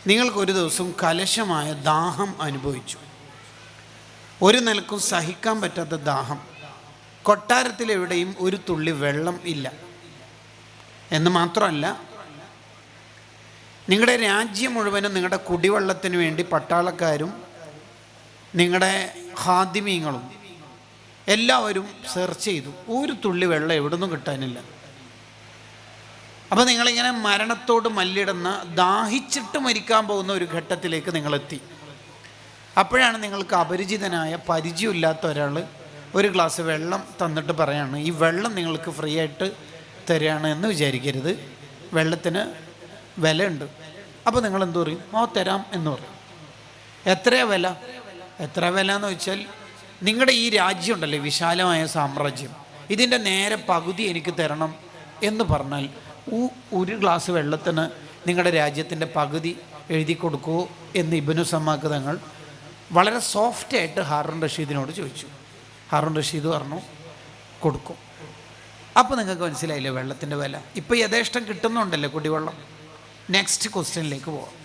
നിങ്ങൾക്കൊരു ദിവസം കലശമായ ദാഹം അനുഭവിച്ചു. ഒരു നിലക്കും സഹിക്കാൻ പറ്റാത്ത ദാഹം. കൊട്ടാരത്തിലെവിടെയും ഒരു തുള്ളി വെള്ളം ഇല്ല എന്ന് മാത്രമല്ല, നിങ്ങളുടെ രാജ്യം മുഴുവനും നിങ്ങളുടെ കുടിവെള്ളത്തിന് വേണ്ടി പട്ടാളക്കാരും നിങ്ങളുടെ ഹാദിമീങ്ങളും എല്ലാവരും സെർച്ച് ചെയ്തു. ഒരു തുള്ളി വെള്ളം എവിടുന്നും കിട്ടാനില്ല. അപ്പോൾ നിങ്ങളിങ്ങനെ മരണത്തോട് മല്ലിടുന്ന, ദാഹിച്ചിട്ട് മരിക്കാൻ പോകുന്ന ഒരു ഘട്ടത്തിലേക്ക് നിങ്ങളെത്തി. അപ്പോഴാണ് നിങ്ങൾക്ക് അപരിചിതനായ, പരിചയമില്ലാത്ത ഒരാൾ ഒരു ഗ്ലാസ് വെള്ളം തന്നിട്ട് പറയാണ്, ഈ വെള്ളം നിങ്ങൾക്ക് ഫ്രീ ആയിട്ട് തരികയാണ് എന്ന് വിചാരിക്കരുത്, വെള്ളത്തിന് വിലയുണ്ട്. അപ്പോൾ നിങ്ങൾ എന്തു പറയും? തരാം എന്ന് പറയും. എത്രയാ വില? എത്ര വില എന്ന് വെച്ചാൽ, നിങ്ങളുടെ ഈ രാജ്യം ഉണ്ടല്ലേ, വിശാലമായ സാമ്രാജ്യം, ഇതിൻ്റെ നേരെ പകുതി എനിക്ക് തരണം എന്ന് പറഞ്ഞാൽ ഒരു ഗ്ലാസ് വെള്ളത്തിന് നിങ്ങളുടെ രാജ്യത്തിൻ്റെ പകുതി എഴുതി കൊടുക്കുമോ എന്ന് ഇബ്നു സമ്മാക്ക് തങ്ങൾ വളരെ സോഫ്റ്റായിട്ട് ഹാറൂൺ റഷീദിനോട് ചോദിച്ചു. ഹാറൂൺ റഷീദ് പറഞ്ഞു കൊടുക്കും. അപ്പോൾ നിങ്ങൾക്ക് മനസ്സിലായില്ലേ വെള്ളത്തിൻ്റെ വില. ഇപ്പോൾ യഥേഷ്ടം കിട്ടുന്നുണ്ടല്ലോ കുടിവെള്ളം. നെക്സ്റ്റ് ക്വസ്റ്റ്യനിലേക്ക് പോവാം.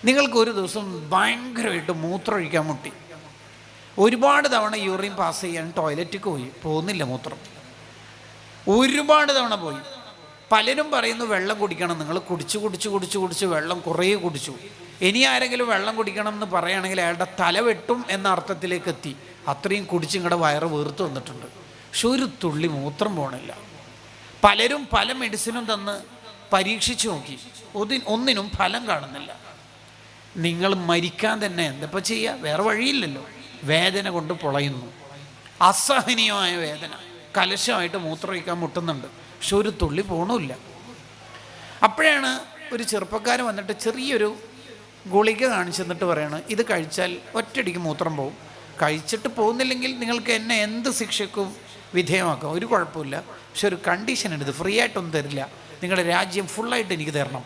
നിങ്ങൾക്ക് ഒരു ദിവസം ഭയങ്കരമായിട്ട് മൂത്രമൊഴിക്കാൻ മുട്ടി. ഒരുപാട് തവണ യൂറിൻ പാസ് ചെയ്യാൻ ടോയ്ലറ്റിൽ പോകുന്നില്ല, മൂത്രം ഒരുപാട് തവണ പോയി. പലരും പറയുന്നു വെള്ളം കുടിക്കണം. നിങ്ങൾ കുടിച്ച് വെള്ളം കുറേ കുടിച്ചു. ഇനി ആരെങ്കിലും വെള്ളം കുടിക്കണം എന്ന് പറയുകയാണെങ്കിൽ അയാളുടെ തല വെട്ടും എന്ന അർത്ഥത്തിലേക്ക് എത്തി. അത്രയും കുടിച്ച് നിങ്ങളുടെ വയറ് വീർത്ത് വന്നിട്ടുണ്ട്. പക്ഷെ ഒരു തുള്ളി മൂത്രം പോകണില്ല. പലരും പല മെഡിസിനും തന്ന് പരീക്ഷിച്ചു നോക്കി, ഒന്നിനും ഫലം കാണുന്നില്ല. നിങ്ങൾ മരിക്കാൻ തന്നെ എന്തപ്പോൾ ചെയ്യുക? വേറെ വഴിയില്ലല്ലോ. വേദന കൊണ്ട് പൊളയുന്നു, അസഹനീയമായ വേദന. കലശമായിട്ട് മൂത്രമൊഴിക്കാൻ മുട്ടുന്നുണ്ട്, പക്ഷെ ഒരു തുള്ളി പോകണമില്ല. അപ്പോഴാണ് ഒരു ചെറുപ്പക്കാരൻ വന്നിട്ട് ചെറിയൊരു ഗുളിക കാണിച്ചു തന്നിട്ട് പറയണം, ഇത് കഴിച്ചാൽ ഒറ്റയടിക്ക് മൂത്രം പോകും. കഴിച്ചിട്ട് പോകുന്നില്ലെങ്കിൽ നിങ്ങൾക്ക് എന്നെ എന്ത് ശിക്ഷയ്ക്കും വിധേയമാക്കാം, ഒരു കുഴപ്പമില്ല. പക്ഷെ ഒരു കണ്ടീഷൻ ഉണ്ട്, ഇത് ഫ്രീ ആയിട്ടൊന്നും തരില്ല, നിങ്ങളുടെ രാജ്യം ഫുള്ളായിട്ട് എനിക്ക് തരണം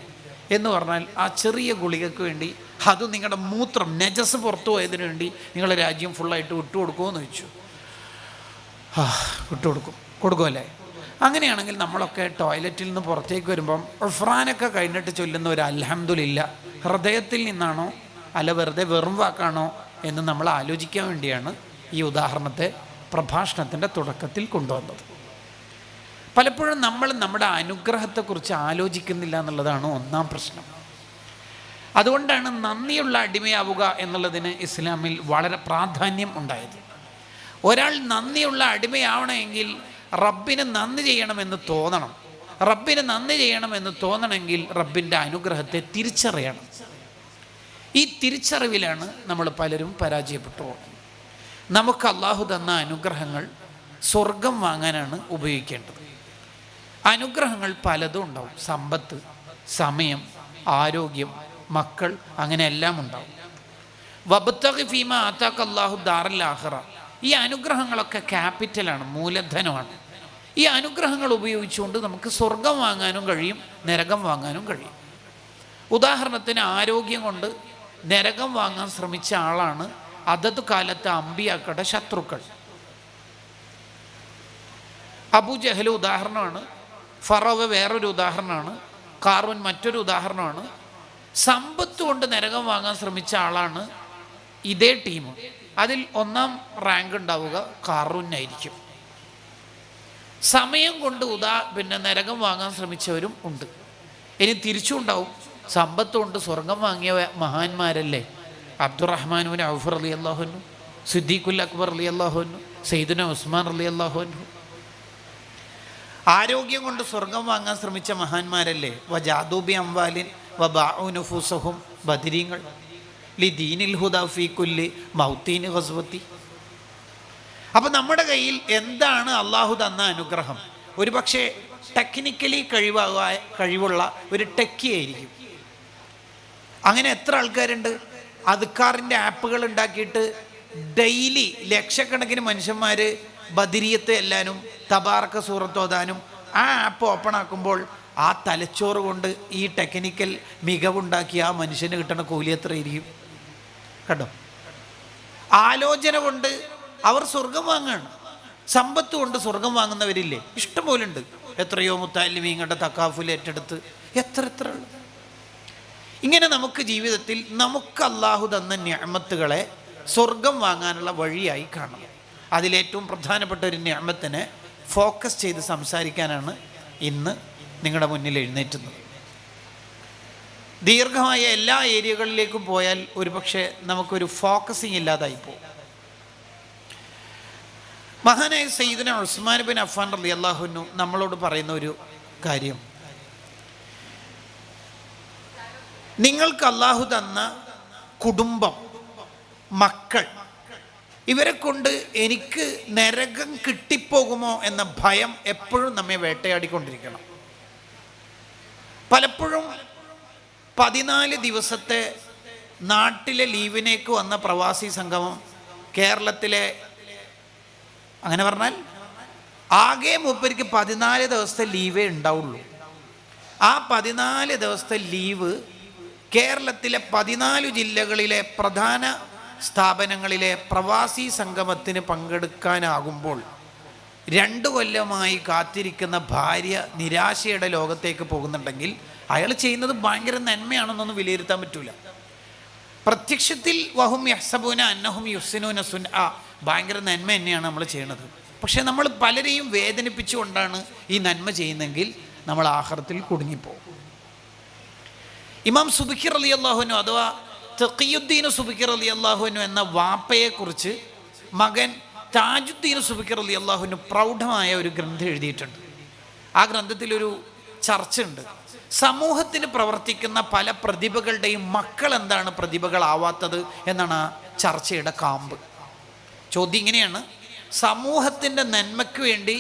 എന്ന് പറഞ്ഞാൽ ആ ചെറിയ ഗുളികയ്ക്ക് വേണ്ടി, അതും നിങ്ങളുടെ മൂത്രം നജസ് പുറത്തു പോയതിനു വേണ്ടി നിങ്ങളുടെ രാജ്യം ഫുള്ളായിട്ട് വിട്ടുകൊടുക്കുമോ എന്ന് ചോദിച്ചു. കൊടുക്കുമല്ലേ? അങ്ങനെയാണെങ്കിൽ നമ്മളൊക്കെ ടോയ്ലറ്റിൽ നിന്ന് പുറത്തേക്ക് വരുമ്പം ഉഫ്രാനൊക്കെ കഴിഞ്ഞിട്ട് ചൊല്ലുന്ന ഒരു അൽഹംദുലില്ലാ ഹൃദയത്തിൽ നിന്നാണോ അല്ല വെറുതെ വെറും വാക്കാണോ എന്ന് നമ്മൾ ആലോചിക്കാൻ വേണ്ടിയാണ് ഈ ഉദാഹരണത്തെ പ്രഭാഷണത്തിൻ്റെ തുടക്കത്തിൽ കൊണ്ടുവന്നത്. പലപ്പോഴും നമ്മൾ നമ്മുടെ അനുഗ്രഹത്തെക്കുറിച്ച് ആലോചിക്കുന്നില്ല എന്നുള്ളതാണ് ഒന്നാം പ്രശ്നം. അതുകൊണ്ടാണ് നന്ദിയുള്ള അടിമയാവുക എന്നുള്ളതിന് ഇസ്ലാമിൽ വളരെ പ്രാധാന്യം ഉണ്ടായത്. ഒരാൾ നന്ദിയുള്ള അടിമയാവണമെങ്കിൽ റബ്ബിന് നന്ദി ചെയ്യണമെന്ന് തോന്നണം. റബ്ബിന് നന്ദി ചെയ്യണമെന്ന് തോന്നണമെങ്കിൽ റബ്ബിൻ്റെ അനുഗ്രഹത്തെ തിരിച്ചറിയണം. ഈ തിരിച്ചറിവിലാണ് നമ്മൾ പലരും പരാജയപ്പെട്ടു പോകുന്നത്. നമുക്ക് അള്ളാഹു തന്ന അനുഗ്രഹങ്ങൾ സ്വർഗം വാങ്ങാനാണ് ഉപയോഗിക്കേണ്ടത്. അനുഗ്രഹങ്ങൾ പലതും ഉണ്ടാവും. സമ്പത്ത്, സമയം, ആരോഗ്യം, മക്കൾ, അങ്ങനെ എല്ലാം ഉണ്ടാവും. വബ്തഗി ഫീമാ ആതാക അല്ലാഹു ദാറൽ ആഖിറ. ഈ അനുഗ്രഹങ്ങളൊക്കെ ക്യാപിറ്റലാണ്, മൂലധനമാണ്. ഈ അനുഗ്രഹങ്ങൾ ഉപയോഗിച്ചുകൊണ്ട് നമുക്ക് സ്വർഗം വാങ്ങാനും കഴിയും, നരകം വാങ്ങാനും കഴിയും. ഉദാഹരണത്തിന് ആരോഗ്യം കൊണ്ട് നരകം വാങ്ങാൻ ശ്രമിച്ച ആളാണ് അതത് കാലത്തെ അമ്പിയാക്കളുടെ ശത്രുക്കൾ. അബൂ ജഹൽ ഉദാഹരണമാണ്, ഫറോവ വേറൊരു ഉദാഹരണമാണ്, കാറൂൻ മറ്റൊരു ഉദാഹരണമാണ്. സമ്പത്ത് കൊണ്ട് നരകം വാങ്ങാൻ ശ്രമിച്ച ആളാണ് ഇതേ ടീം. അതിൽ ഒന്നാം റാങ്ക് ഉണ്ടാവുക കാറൂനായിരിക്കും. സമയം കൊണ്ട് നരകം വാങ്ങാൻ ശ്രമിച്ചവരും ഉണ്ട്. ഇനി തിരിച്ചും ഉണ്ടാവും. സമ്പത്ത് കൊണ്ട് സ്വർഗം വാങ്ങിയ മഹാന്മാരല്ലേ അബ്ദുറഹ്മാൻ ബിൻ ഔഫ് റളിയല്ലാഹു അൻഹു, സിദ്ദീഖുൽ അക്ബർ റളിയല്ലാഹു അൻഹു, സയ്യിദുന ഉസ്മാൻ റളിയല്ലാഹു അൻഹു. ആരോഗ്യം കൊണ്ട് സ്വർഗം വാങ്ങാൻ ശ്രമിച്ച മഹാന്മാരല്ലേ വജാദൂബി അംവാലിൻ വബാഉ നുഫൂസഹും, ബദരീങ്ങൾ, ലിദീനിൽ ഹുദാ ഫീ കുല്ലി മൗത്തീൻ ഗസ്വത്തി. അപ്പം നമ്മുടെ കയ്യിൽ എന്താണ് അള്ളാഹു തന്ന അനുഗ്രഹം? ഒരു പക്ഷേ ടെക്നിക്കലി കഴിവുള്ള ഒരു ടെക്കിയായിരിക്കും. അങ്ങനെ എത്ര ആൾക്കാരുണ്ട്? അദ്കാറിൻ്റെ ആപ്പുകൾ ഉണ്ടാക്കിയിട്ട് ഡെയിലി ലക്ഷക്കണക്കിന് മനുഷ്യന്മാർ ബദരിയത്തെ എല്ലാനും തബാറക്ക സൂറത്ത് ഓതാനും ആ ആപ്പ് ഓപ്പൺ ആക്കുമ്പോൾ ആ തലച്ചോറ് കൊണ്ട് ഈ ടെക്നിക്കൽ മികവുണ്ടാക്കി ആ മനുഷ്യന് കിട്ടുന്ന കൂലി എത്രയായിരിക്കും? കണ്ടോ? ആലോചന കൊണ്ട് അവർ സ്വർഗം വാങ്ങുകയാണ്. സമ്പത്ത് കൊണ്ട് സ്വർഗം വാങ്ങുന്നവരില്ലേ? ഇഷ്ടംപോലെ ഉണ്ട്. എത്രയോ മുത്താലിമീങ്ങളുടെ തക്കാഫുൽ ഏറ്റെടുത്ത് എത്ര ഉള്ളു. ഇങ്ങനെ നമുക്ക് ജീവിതത്തിൽ നമുക്ക് അള്ളാഹു തന്ന നിഅമത്തുകളെ സ്വർഗം വാങ്ങാനുള്ള വഴിയായി കാണണം. അതിലേറ്റവും പ്രധാനപ്പെട്ട ഒരു നിഅമത്തിനെ ഫോക്കസ് ചെയ്ത് സംസാരിക്കാനാണ് ഇന്ന് നിങ്ങളുടെ മുന്നിൽ എഴുന്നേറ്റുന്നത്. ദീർഘമായ എല്ലാ ഏരിയകളിലേക്കും പോയാൽ ഒരുപക്ഷെ നമുക്കൊരു ഫോക്കസിങ് ഇല്ലാതായി പോകും. മഹാനായ സയ്യിദുന ഉസ്മാൻ ബിൻ അഫ്ഫാൻ റളിയല്ലാഹു അൻഹു നമ്മളോട് പറയുന്ന ഒരു കാര്യം, നിങ്ങൾക്ക് അള്ളാഹു തന്ന കുടുംബം, മക്കൾ, ഇവരെ കൊണ്ട് എനിക്ക് നരകം കിട്ടിപ്പോകുമോ എന്ന ഭയം എപ്പോഴും നമ്മെ വേട്ടയാടിക്കൊണ്ടിരിക്കണം. പലപ്പോഴും 14 ദിവസത്തെ നാട്ടിലെ ലീവിനേക്ക് വന്ന പ്രവാസി സംഗമം കേരളത്തിലെ, അങ്ങനെ പറഞ്ഞാൽ ആകെ മൂപ്പർക്ക് 14 ദിവസത്തെ ലീവേ ഉണ്ടാവുള്ളൂ. ആ 14 ദിവസത്തെ ലീവ് കേരളത്തിലെ 14 ജില്ലകളിലെ പ്രധാന സ്ഥാപനങ്ങളിലെ പ്രവാസി സംഗമത്തിന് പങ്കെടുക്കാനാകുമ്പോൾ 2 കൊല്ലമായി കാത്തിരിക്കുന്ന ഭാര്യ നിരാശയുടെ ലോകത്തേക്ക് പോകുന്നുണ്ടെങ്കിൽ അയാൾ ചെയ്യുന്നത് ഭയങ്കര നന്മയാണെന്നൊന്നും വിലയിരുത്താൻ പറ്റൂല. പ്രത്യക്ഷത്തിൽ വഹും യഹ്സബൂന അന്നഹും യുഹ്സിനൂന സുൻആ, ഭയങ്കര നന്മ തന്നെയാണ് നമ്മൾ ചെയ്യുന്നത്. പക്ഷെ നമ്മൾ പലരെയും വേദനിപ്പിച്ചുകൊണ്ടാണ് ഈ നന്മ ചെയ്യുന്നതെങ്കിൽ നമ്മൾ ആഖിറത്തിൽ കുടുങ്ങിപ്പോകും. ഇമാം സുബ്കി റളിയല്ലാഹു അൻഹു അഥവാ തഖിയുദ്ദീൻ സുബ്കി റളിയല്ലാഹു അൻഹു എന്ന വാപ്പയെക്കുറിച്ച് മകൻ താജുദ്ദീൻ സുബ്കി റളിയല്ലാഹു അൻഹു പ്രൗഢമായ ഒരു ഗ്രന്ഥം എഴുതിയിട്ടുണ്ട്. ആ ഗ്രന്ഥത്തിലൊരു ചർച്ചയുണ്ട്. സമൂഹത്തിന് പ്രവർത്തിക്കുന്ന പല പ്രതിഭകളുടെയും മക്കൾ എന്താണ് പ്രതിഭകളാവാത്തത് എന്നാണ് ആ ചർച്ചയുടെ കാമ്പ്. ചോദ്യം ഇങ്ങനെയാണ്: സമൂഹത്തിൻ്റെ നന്മയ്ക്ക് വേണ്ടി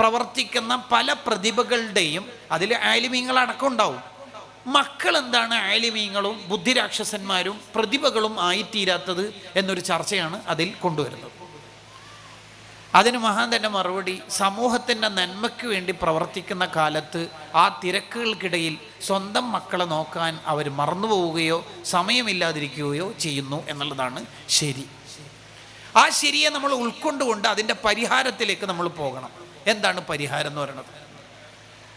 പ്രവർത്തിക്കുന്ന പല പ്രതിഭകളുടെയും, അതിൽ ആലിമീങ്ങളടക്കം ഉണ്ടാവും, മക്കൾ എന്താണ് ആലിമീങ്ങളും ബുദ്ധിരാക്ഷസന്മാരും പ്രതിഭകളും ആയിത്തീരാത്തത് എന്നൊരു ചർച്ചയാണ് അതിൽ കൊണ്ടുവരുന്നത്. അതിന് മഹാൻ തന്നെ മറുപടി, സമൂഹത്തിൻ്റെ നന്മയ്ക്ക് വേണ്ടി പ്രവർത്തിക്കുന്ന കാലത്ത് ആ തിരക്കുകൾക്കിടയിൽ സ്വന്തം മക്കളെ നോക്കാൻ അവർ മറന്നുപോവുകയോ സമയമില്ലാതിരിക്കുകയോ ചെയ്യുന്നു എന്നുള്ളതാണ് ശരി. ആ ശരിയെ നമ്മൾ ഉൾക്കൊണ്ടുകൊണ്ട് അതിൻ്റെ പരിഹാരത്തിലേക്ക് നമ്മൾ പോകണം. എന്താണ് പരിഹാരം എന്ന് പറയുന്നത്?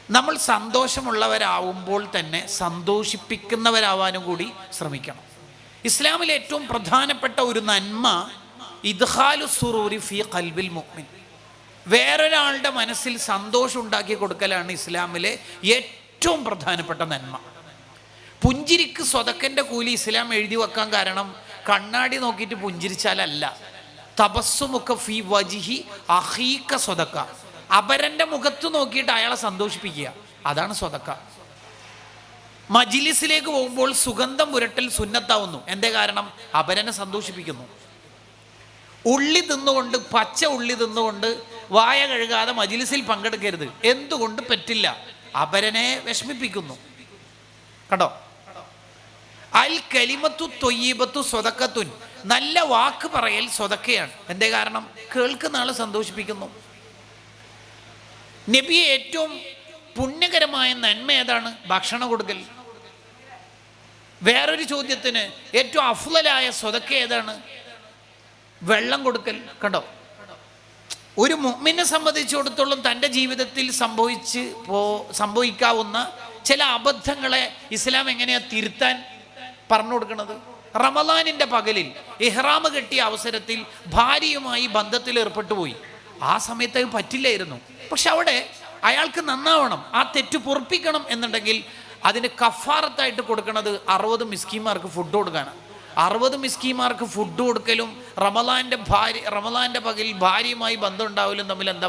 നമ്മൾ സന്തോഷമുള്ളവരാവുമ്പോൾ തന്നെ സന്തോഷിപ്പിക്കുന്നവരാവാനും കൂടി ശ്രമിക്കണം. ഇസ്ലാമിലെ ഏറ്റവും പ്രധാനപ്പെട്ട ഒരു നന്മ ഇദ്ഖാലു സുറൂരി ഫീ ഖൽബിൽ മുഅ്മിൻ, വേറൊരാളുടെ മനസ്സിൽ സന്തോഷം ഉണ്ടാക്കി കൊടുക്കലാണ് ഇസ്ലാമിലെ ഏറ്റവും പ്രധാനപ്പെട്ട നന്മ. പുഞ്ചിരിക്ക് സ്വതക്കൻ്റെ കൂലി ഇസ്ലാം എഴുതി വെക്കാൻ കാരണം കണ്ണാടി നോക്കിയിട്ട് പുഞ്ചിരിച്ചാലല്ല. തബസ്സുമുക ഫീ വജ്ഹി അഖീക സ്വതക്ക, അപരൻ്റെ മുഖത്ത് നോക്കിയിട്ട് അയാളെ സന്തോഷിപ്പിക്കുക, അതാണ് സ്വതക്ക. മജ്ലിസിലേക്ക് പോകുമ്പോൾ സുഗന്ധം പുരട്ടൽ സുന്നത്താവുന്നു. എന്തേ കാരണം? അപരനെ സന്തോഷിപ്പിക്കുന്നു. ഉള്ളി തിന്നുകൊണ്ട്, പച്ച ഉള്ളി തിന്നുകൊണ്ട് വായ കഴുകാതെ മജ്ലിസിൽ പങ്കെടുക്കരുത്. എന്തുകൊണ്ട് പറ്റില്ല? അപരനെ വിഷമിപ്പിക്കുന്നു. കണ്ടോ? അൽ കലിമത്തു ത്വയ്യിബത്തു സ്വതക്കത്തുൻ, നല്ല വാക്ക് പറയൽ സ്വതക്കയാണ്. എന്തേ കാരണം? കേൾക്കുന്ന ആളെ സന്തോഷിപ്പിക്കുന്നു. നബിയെ ഏറ്റവും പുണ്യകരമായ നന്മ ഏതാണ്? ഭക്ഷണം കൊടുക്കൽ. വേറൊരു ചോദ്യത്തിന് ഏറ്റവും അഫ്ളലായ സ്വതക്ക ഏതാണ്? വെള്ളം കൊടുക്കൽ. കണ്ടോ? ഒരു മുഅ്മിനെ സംബന്ധിച്ചിടത്തോളം തൻ്റെ ജീവിതത്തിൽ സംഭവിക്കാവുന്ന ചില അബദ്ധങ്ങളെ ഇസ്ലാം എങ്ങനെയാ തിരുത്താൻ പറഞ്ഞു കൊടുക്കുന്നത്? റമളാനിൻ്റെ പകലിൽ ഇഹ്റാം കെട്ടിയ അവസരത്തിൽ ഭാര്യയുമായി ബന്ധത്തിൽ ഏർപ്പെട്ടു പോയി. ആ സമയത്ത് അത് പറ്റില്ലായിരുന്നു. പക്ഷെ അവിടെ അയാൾക്ക് നന്നാവണം, ആ തെറ്റ് പൊറുപ്പിക്കണം എന്നുണ്ടെങ്കിൽ അതിന് കഫാറത്തായിട്ട് കൊടുക്കുന്നത് 60 മിസ്കീന്മാർക്ക് ഫുഡ് കൊടുക്കാനാണ്. 60 മിസ്കീന്മാർക്ക് ഫുഡ് കൊടുക്കലും റമളാൻ്റെ പകലിൽ ഭാര്യയുമായി ബന്ധം ഉണ്ടാവലും തമ്മിൽ എന്താ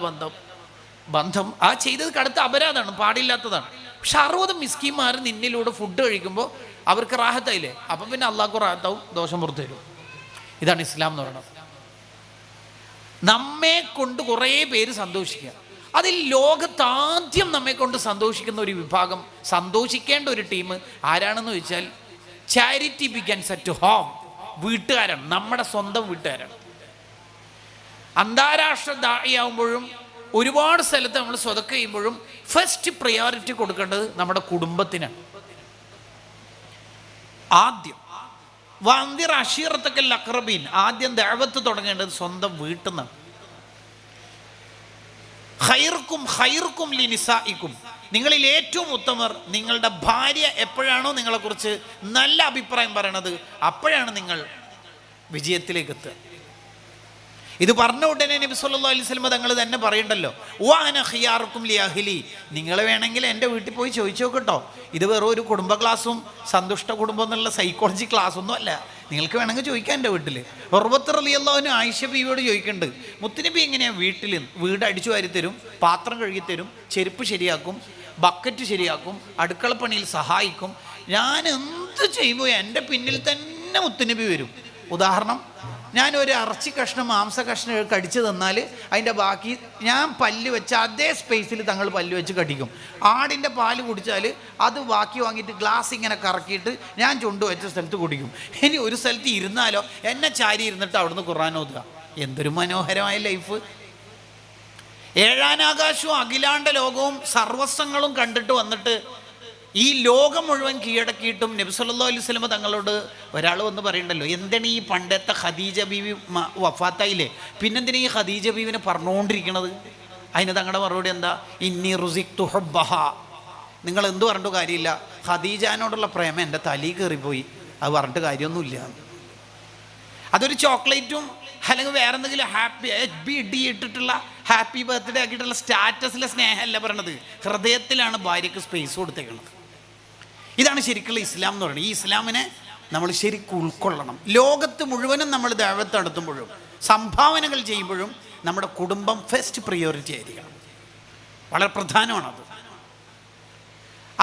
ബന്ധം? ആ ചെയ്തത് കടുത്ത അപരാധമാണ്, പാടില്ലാത്തതാണ്. പക്ഷെ 60 മിസ്കീന്മാർ നിന്നിലൂടെ ഫുഡ് കഴിക്കുമ്പോൾ അവർക്ക് റാഹത്തായില്ലേ? അപ്പം പിന്നെ അള്ളാഹ്ക്ക് റാഹത്താവും, ദോഷം പുറത്തു തരും. ഇതാണ് ഇസ്ലാം എന്ന് പറയുന്നത്. നമ്മെ കൊണ്ട് കുറേ പേര് സന്തോഷിക്കുക. അതിൽ ലോകത്താദ്യം നമ്മെ കൊണ്ട് സന്തോഷിക്കുന്ന ഒരു വിഭാഗം, സന്തോഷിക്കേണ്ട ഒരു ടീം ആരാണെന്ന് ചോദിച്ചാൽ ചാരിറ്റി ബിഗൻസ് അറ്റ് ഹോം. വീട്ടുകാരാണ്, നമ്മുടെ സ്വന്തം വീട്ടുകാരാണ്. അന്താരാഷ്ട്ര ദാഇയാവുമ്പോഴും ഒരുപാട് സ്ഥലത്ത് നമ്മൾ സ്വതക്ക ചെയ്യുമ്പോഴും ഫസ്റ്റ് പ്രയോറിറ്റി കൊടുക്കേണ്ടത് നമ്മുടെ കുടുംബത്തിനാണ്. ആദ്യം വന്ദിർ അഷീറത്തക്കൽ അഖ്റബീൻ, ആദ്യം ദഅവത്ത് തുടങ്ങേണ്ടത് സ്വന്തം വീട്ടിൽ നിന്നാണ്. ഖൈറുക്കും ഖൈറുക്കും ലിനിസാഇക്കും, നിങ്ങളിൽ ഏറ്റവും ഉത്തമർ നിങ്ങളുടെ ഭാര്യ എപ്പോഴാണോ നിങ്ങളെക്കുറിച്ച് നല്ല അഭിപ്രായം പറയണത് അപ്പോഴാണ് നിങ്ങൾ വിജയത്തിലേക്ക് എത്തുക. ഇത് പറഞ്ഞ ഉടനെ നബി സല്ലല്ലാഹു അലൈഹി വസല്ലം തങ്ങൾ തന്നെ പറയണ്ടല്ലോ, വഅന ഖിയാറുക്കും ലി അഹ്ലി, നിങ്ങൾ വേണമെങ്കിൽ എൻ്റെ വീട്ടിൽ പോയി ചോദിച്ചു നോക്കട്ടോ. ഇത് വെറും ഒരു കുടുംബ ക്ലാസ്സും സന്തുഷ്ട കുടുംബം എന്നുള്ള സൈക്കോളജി ക്ലാസ്സൊന്നും അല്ല. നിങ്ങൾക്ക് വേണമെങ്കിൽ ചോദിക്കാം എൻ്റെ വീട്ടിൽ. ഉർവത്ത് റളിയല്ലാഹു അൻഹു ആയിഷ ബീവിയോട് ചോദിക്കുന്നുണ്ട്, മുത്തുനബി എങ്ങനെയാണ് വീട്ടിൽ വീട് അടിച്ചു വാരി തരും, പാത്രം കഴുകി തരും, ചെരുപ്പ് ശരിയാക്കും, ബക്കറ്റ് ശരിയാക്കും, അടുക്കളപ്പണിയിൽ സഹായിക്കും, ഞാൻ എന്ത് ചെയ്യുമ്പോൾ എൻ്റെ പിന്നിൽ തന്നെ മുത്തുനബി വരും. ഉദാഹരണം, ഞാനൊരു ഇറച്ചി കഷ്ണം മാംസ കഷ്ണം കടിച്ചു തന്നാൽ അതിൻ്റെ ബാക്കി ഞാൻ പല്ല് വെച്ച അതേ സ്പേസിൽ തങ്ങൾ പല്ല് വെച്ച് കടിക്കും. ആടിൻ്റെ പാല് കുടിച്ചാൽ അത് ബാക്കി വാങ്ങിയിട്ട് ഗ്ലാസ് ഇങ്ങനെ കറക്കിയിട്ട് ഞാൻ ചുണ്ട് വെച്ച സ്ഥലത്ത് കുടിക്കും. ഇനി ഒരു സ്ഥലത്ത് ഇരുന്നാലോ എന്നെ ചാരി ഇരുന്നിട്ട് അവിടുന്ന് ഖുർആൻ ഓതുക. എന്തൊരു മനോഹരമായ ലൈഫ്! ഏഴാനാകാശവും അഖിലാണ്ട ലോകവും സർവസ്വങ്ങളും കണ്ടിട്ട് വന്നിട്ട് ഈ ലോകം മുഴുവൻ കീഴടക്കിയിട്ടും നബി സല്ലല്ലാഹു അലൈഹി വസല്ലം തങ്ങളോട് ഒരാൾ വന്ന് പറയണ്ടല്ലോ, എന്താണ് ഈ പണ്ടത്തെ ഖദീജ ബീവി വഫാത്തായില്ലേ, പിന്നെന്തിനാ ഈ ഖദീജ ബീവിനെ പറഞ്ഞുകൊണ്ടിരിക്കണത്? അതിന് തങ്ങളുടെ മറുപടി എന്താ? ഇന്നി റുസിഖ്തു ഹുബ്ബഹ. നിങ്ങൾ എന്ത് പറഞ്ഞിട്ട് കാര്യമില്ല, ഖദീജാനോടുള്ള പ്രേമം എൻ്റെ തലയിൽ കയറിപ്പോയി, അത് പറഞ്ഞിട്ട് കാര്യമൊന്നുമില്ല. അതൊരു ചോക്ലേറ്റും അല്ലെങ്കിൽ വേറെ എന്തെങ്കിലും ഹാപ്പി HBD ഇട്ടിട്ടുള്ള ഹാപ്പി ബർത്ത്ഡേ ആക്കിയിട്ടുള്ള സ്റ്റാറ്റസിലെ സ്നേഹമല്ല പറയണത്, ഹൃദയത്തിലാണ് ഭാര്യയ്ക്ക് സ്പേസ് കൊടുത്തേക്കുന്നത്. ഇതാണ് ശരിക്കുള്ള ഇസ്ലാം എന്ന് പറയുന്നത്. ഈ ഇസ്ലാമിനെ നമ്മൾ ശരിക്കും ഉൾക്കൊള്ളണം. ലോകത്ത് മുഴുവനും നമ്മൾ ദഅവത്ത് നടത്തുമ്പോഴും സംഭാവനകൾ ചെയ്യുമ്പോഴും നമ്മുടെ കുടുംബം ഫസ്റ്റ് പ്രിയോറിറ്റി ആയിരിക്കണം. വളരെ പ്രധാനമാണത്.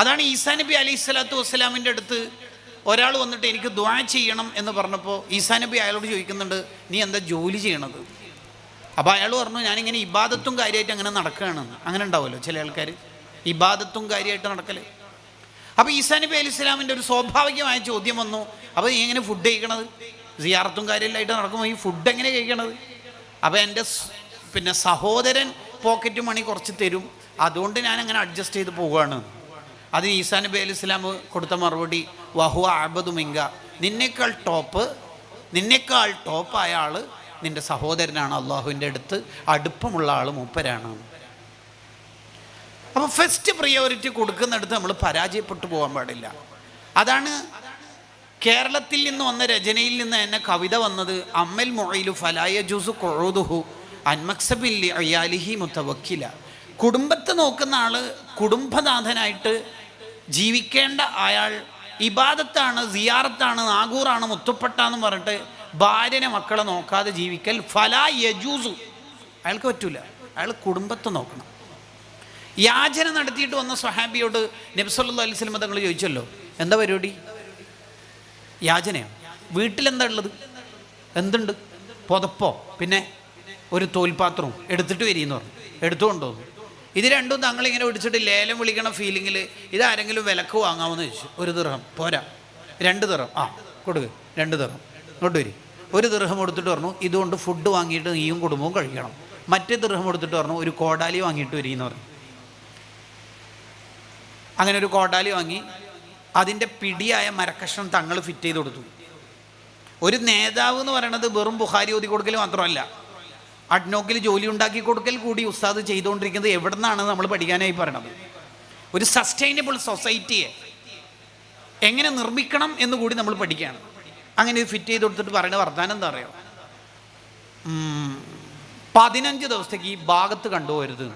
അതാണ് ഈസാ നബി അലൈഹി സ്വലാത്തു വസ്സലാമിൻ്റെ അടുത്ത് ഒരാൾ വന്നിട്ട് എനിക്ക് ദുആ ചെയ്യണം എന്ന് പറഞ്ഞപ്പോൾ ഈസാ നബി അയാളോട് ചോദിക്കുന്നുണ്ട്, നീ എന്താ ജോലി ചെയ്യണത്? അപ്പോൾ അയാൾ പറഞ്ഞു, ഞാനിങ്ങനെ ഇബാദത്തും കാര്യമായിട്ട് അങ്ങനെ നടക്കുകയാണെന്ന്. അങ്ങനെ ഉണ്ടാവുമല്ലോ ചില ആൾക്കാർ, ഇബാദത്തും കാര്യമായിട്ട് നടക്കൽ. അപ്പോൾ ഈസാ നബി അലൈഹി സ്വലാമിൻ്റെ ഒരു സ്വാഭാവികമായ ചോദ്യം വന്നു, അപ്പോൾ നീ എങ്ങനെ ഫുഡ് കഴിക്കണത്? സിയാറത്തും കാര്യമില്ലായിട്ട് നടക്കുമ്പോൾ ഈ ഫുഡ് എങ്ങനെ കഴിക്കണത്? അപ്പോൾ എൻ്റെ സഹോദരൻ പോക്കറ്റ് മണി കുറച്ച് തരും, അതുകൊണ്ട് ഞാൻ അങ്ങനെ അഡ്ജസ്റ്റ് ചെയ്ത് പോവുകയാണ്. അതിന് ഈസാ നബി അലൈഹി സ്വലാം കൊടുത്ത മറുപടി, വഹുവ അഅ്ബദു മിങ്ക, നിന്നേക്കാൾ ടോപ്പായ ആൾ നിൻ്റെ സഹോദരനാണ്, അള്ളാഹുവിൻ്റെ അടുത്ത് അടുപ്പമുള്ള ആൾ മൂപ്പരാണ്. അപ്പോൾ ഫസ്റ്റ് പ്രിയോറിറ്റി കൊടുക്കുന്നിടത്ത് നമ്മൾ പരാജയപ്പെട്ടു പോകാൻ പാടില്ല. അതാണ് കേരളത്തിൽ നിന്ന് വന്ന രചനയിൽ നിന്ന് തന്നെ കവിത വന്നത്, അമ്മൽ മുഈലു ഫലായ ജുസു ഖുഊദുഹു അൻമക്സബിൽ അയാലിഹി മുതവക്കില. കുടുംബത്തെ നോക്കുന്ന ആൾ കുടുംബനാഥനായിട്ട് ജീവിക്കേണ്ട അയാൾ ഇബാദത്താണ്, സിയാറത്താണ്, നാഗൂറാണ്, മുത്തുപ്പട്ടാന്ന് പറഞ്ഞിട്ട് ഭാര്യനെ മക്കളെ നോക്കാതെ ജീവിക്കൽ ഫലാ യജൂസു, അയാൾക്ക് പറ്റൂല. അയാൾ കുടുംബത്തെ നോക്കണം. യാചന നടത്തിയിട്ട് വന്ന സ്വഹാബിയോട് നബി സല്ലല്ലാഹു അലൈഹി വസല്ലം തങ്ങൾ ചോദിച്ചല്ലോ, എന്താ പരിപാടി? യാചനയാണ്. വീട്ടിലെന്താ ഉള്ളത്? എന്തുണ്ട്? പുതപ്പോ പിന്നെ ഒരു തോൽപാത്രവും എടുത്തിട്ട് വരീന്ന് പറഞ്ഞു. എടുത്തുകൊണ്ടോന്നു. ഇത് രണ്ടും തങ്ങളിങ്ങനെ പിടിച്ചിട്ട് ലേലം വിളിക്കണ ഫീലിങ്ങിൽ ഇതാരെങ്കിലും വിലക്ക് വാങ്ങാമെന്ന് ചോദിച്ചു. 1 ദിർഹം പോരാ, 2 ദിർഹം. ആ കൊടുക്ക്, 2 ദിർഹം ഇങ്ങോട്ട് വരി. 1 ദിർഹം കൊടുത്തിട്ട് പറഞ്ഞു, ഇതുകൊണ്ട് ഫുഡ് വാങ്ങിയിട്ട് നീയും കുടുംബവും കഴിക്കണം. മറ്റേ ദിർഹം കൊടുത്തിട്ട് പറഞ്ഞു, ഒരു കോടാലി വാങ്ങിയിട്ട് വരീന്ന് പറഞ്ഞു. അങ്ങനെ ഒരു കോടാലി വാങ്ങി അതിൻ്റെ പിടിയായ മരക്കഷ്ണം തങ്ങൾ ഫിറ്റ് ചെയ്ത് കൊടുത്തു. ഒരു നേതാവ് എന്ന് പറയണത് വെറും ബുഖാരി ഓതി കൊടുക്കൽ മാത്രമല്ല, അഡ്നോക്കിൽ ജോലി ഉണ്ടാക്കി കൊടുക്കൽ കൂടി ഉസ്താദ് ചെയ്തുകൊണ്ടിരിക്കുന്നത്. എവിടെ നിന്നാണ് നമ്മൾ പഠിക്കാനായി പറയണത്? ഒരു സസ്റ്റൈനബിൾ സൊസൈറ്റിയെ എങ്ങനെ നിർമ്മിക്കണം എന്ന് കൂടി നമ്മൾ പഠിക്കുകയാണ്. അങ്ങനെ ഇത് ഫിറ്റ് ചെയ്ത് കൊടുത്തിട്ട് പറയുന്ന വർത്താനം എന്താ പറയുക, 15 ദിവസത്തേക്ക് ഈ ഭാഗത്ത് കണ്ടുപോകരുത്.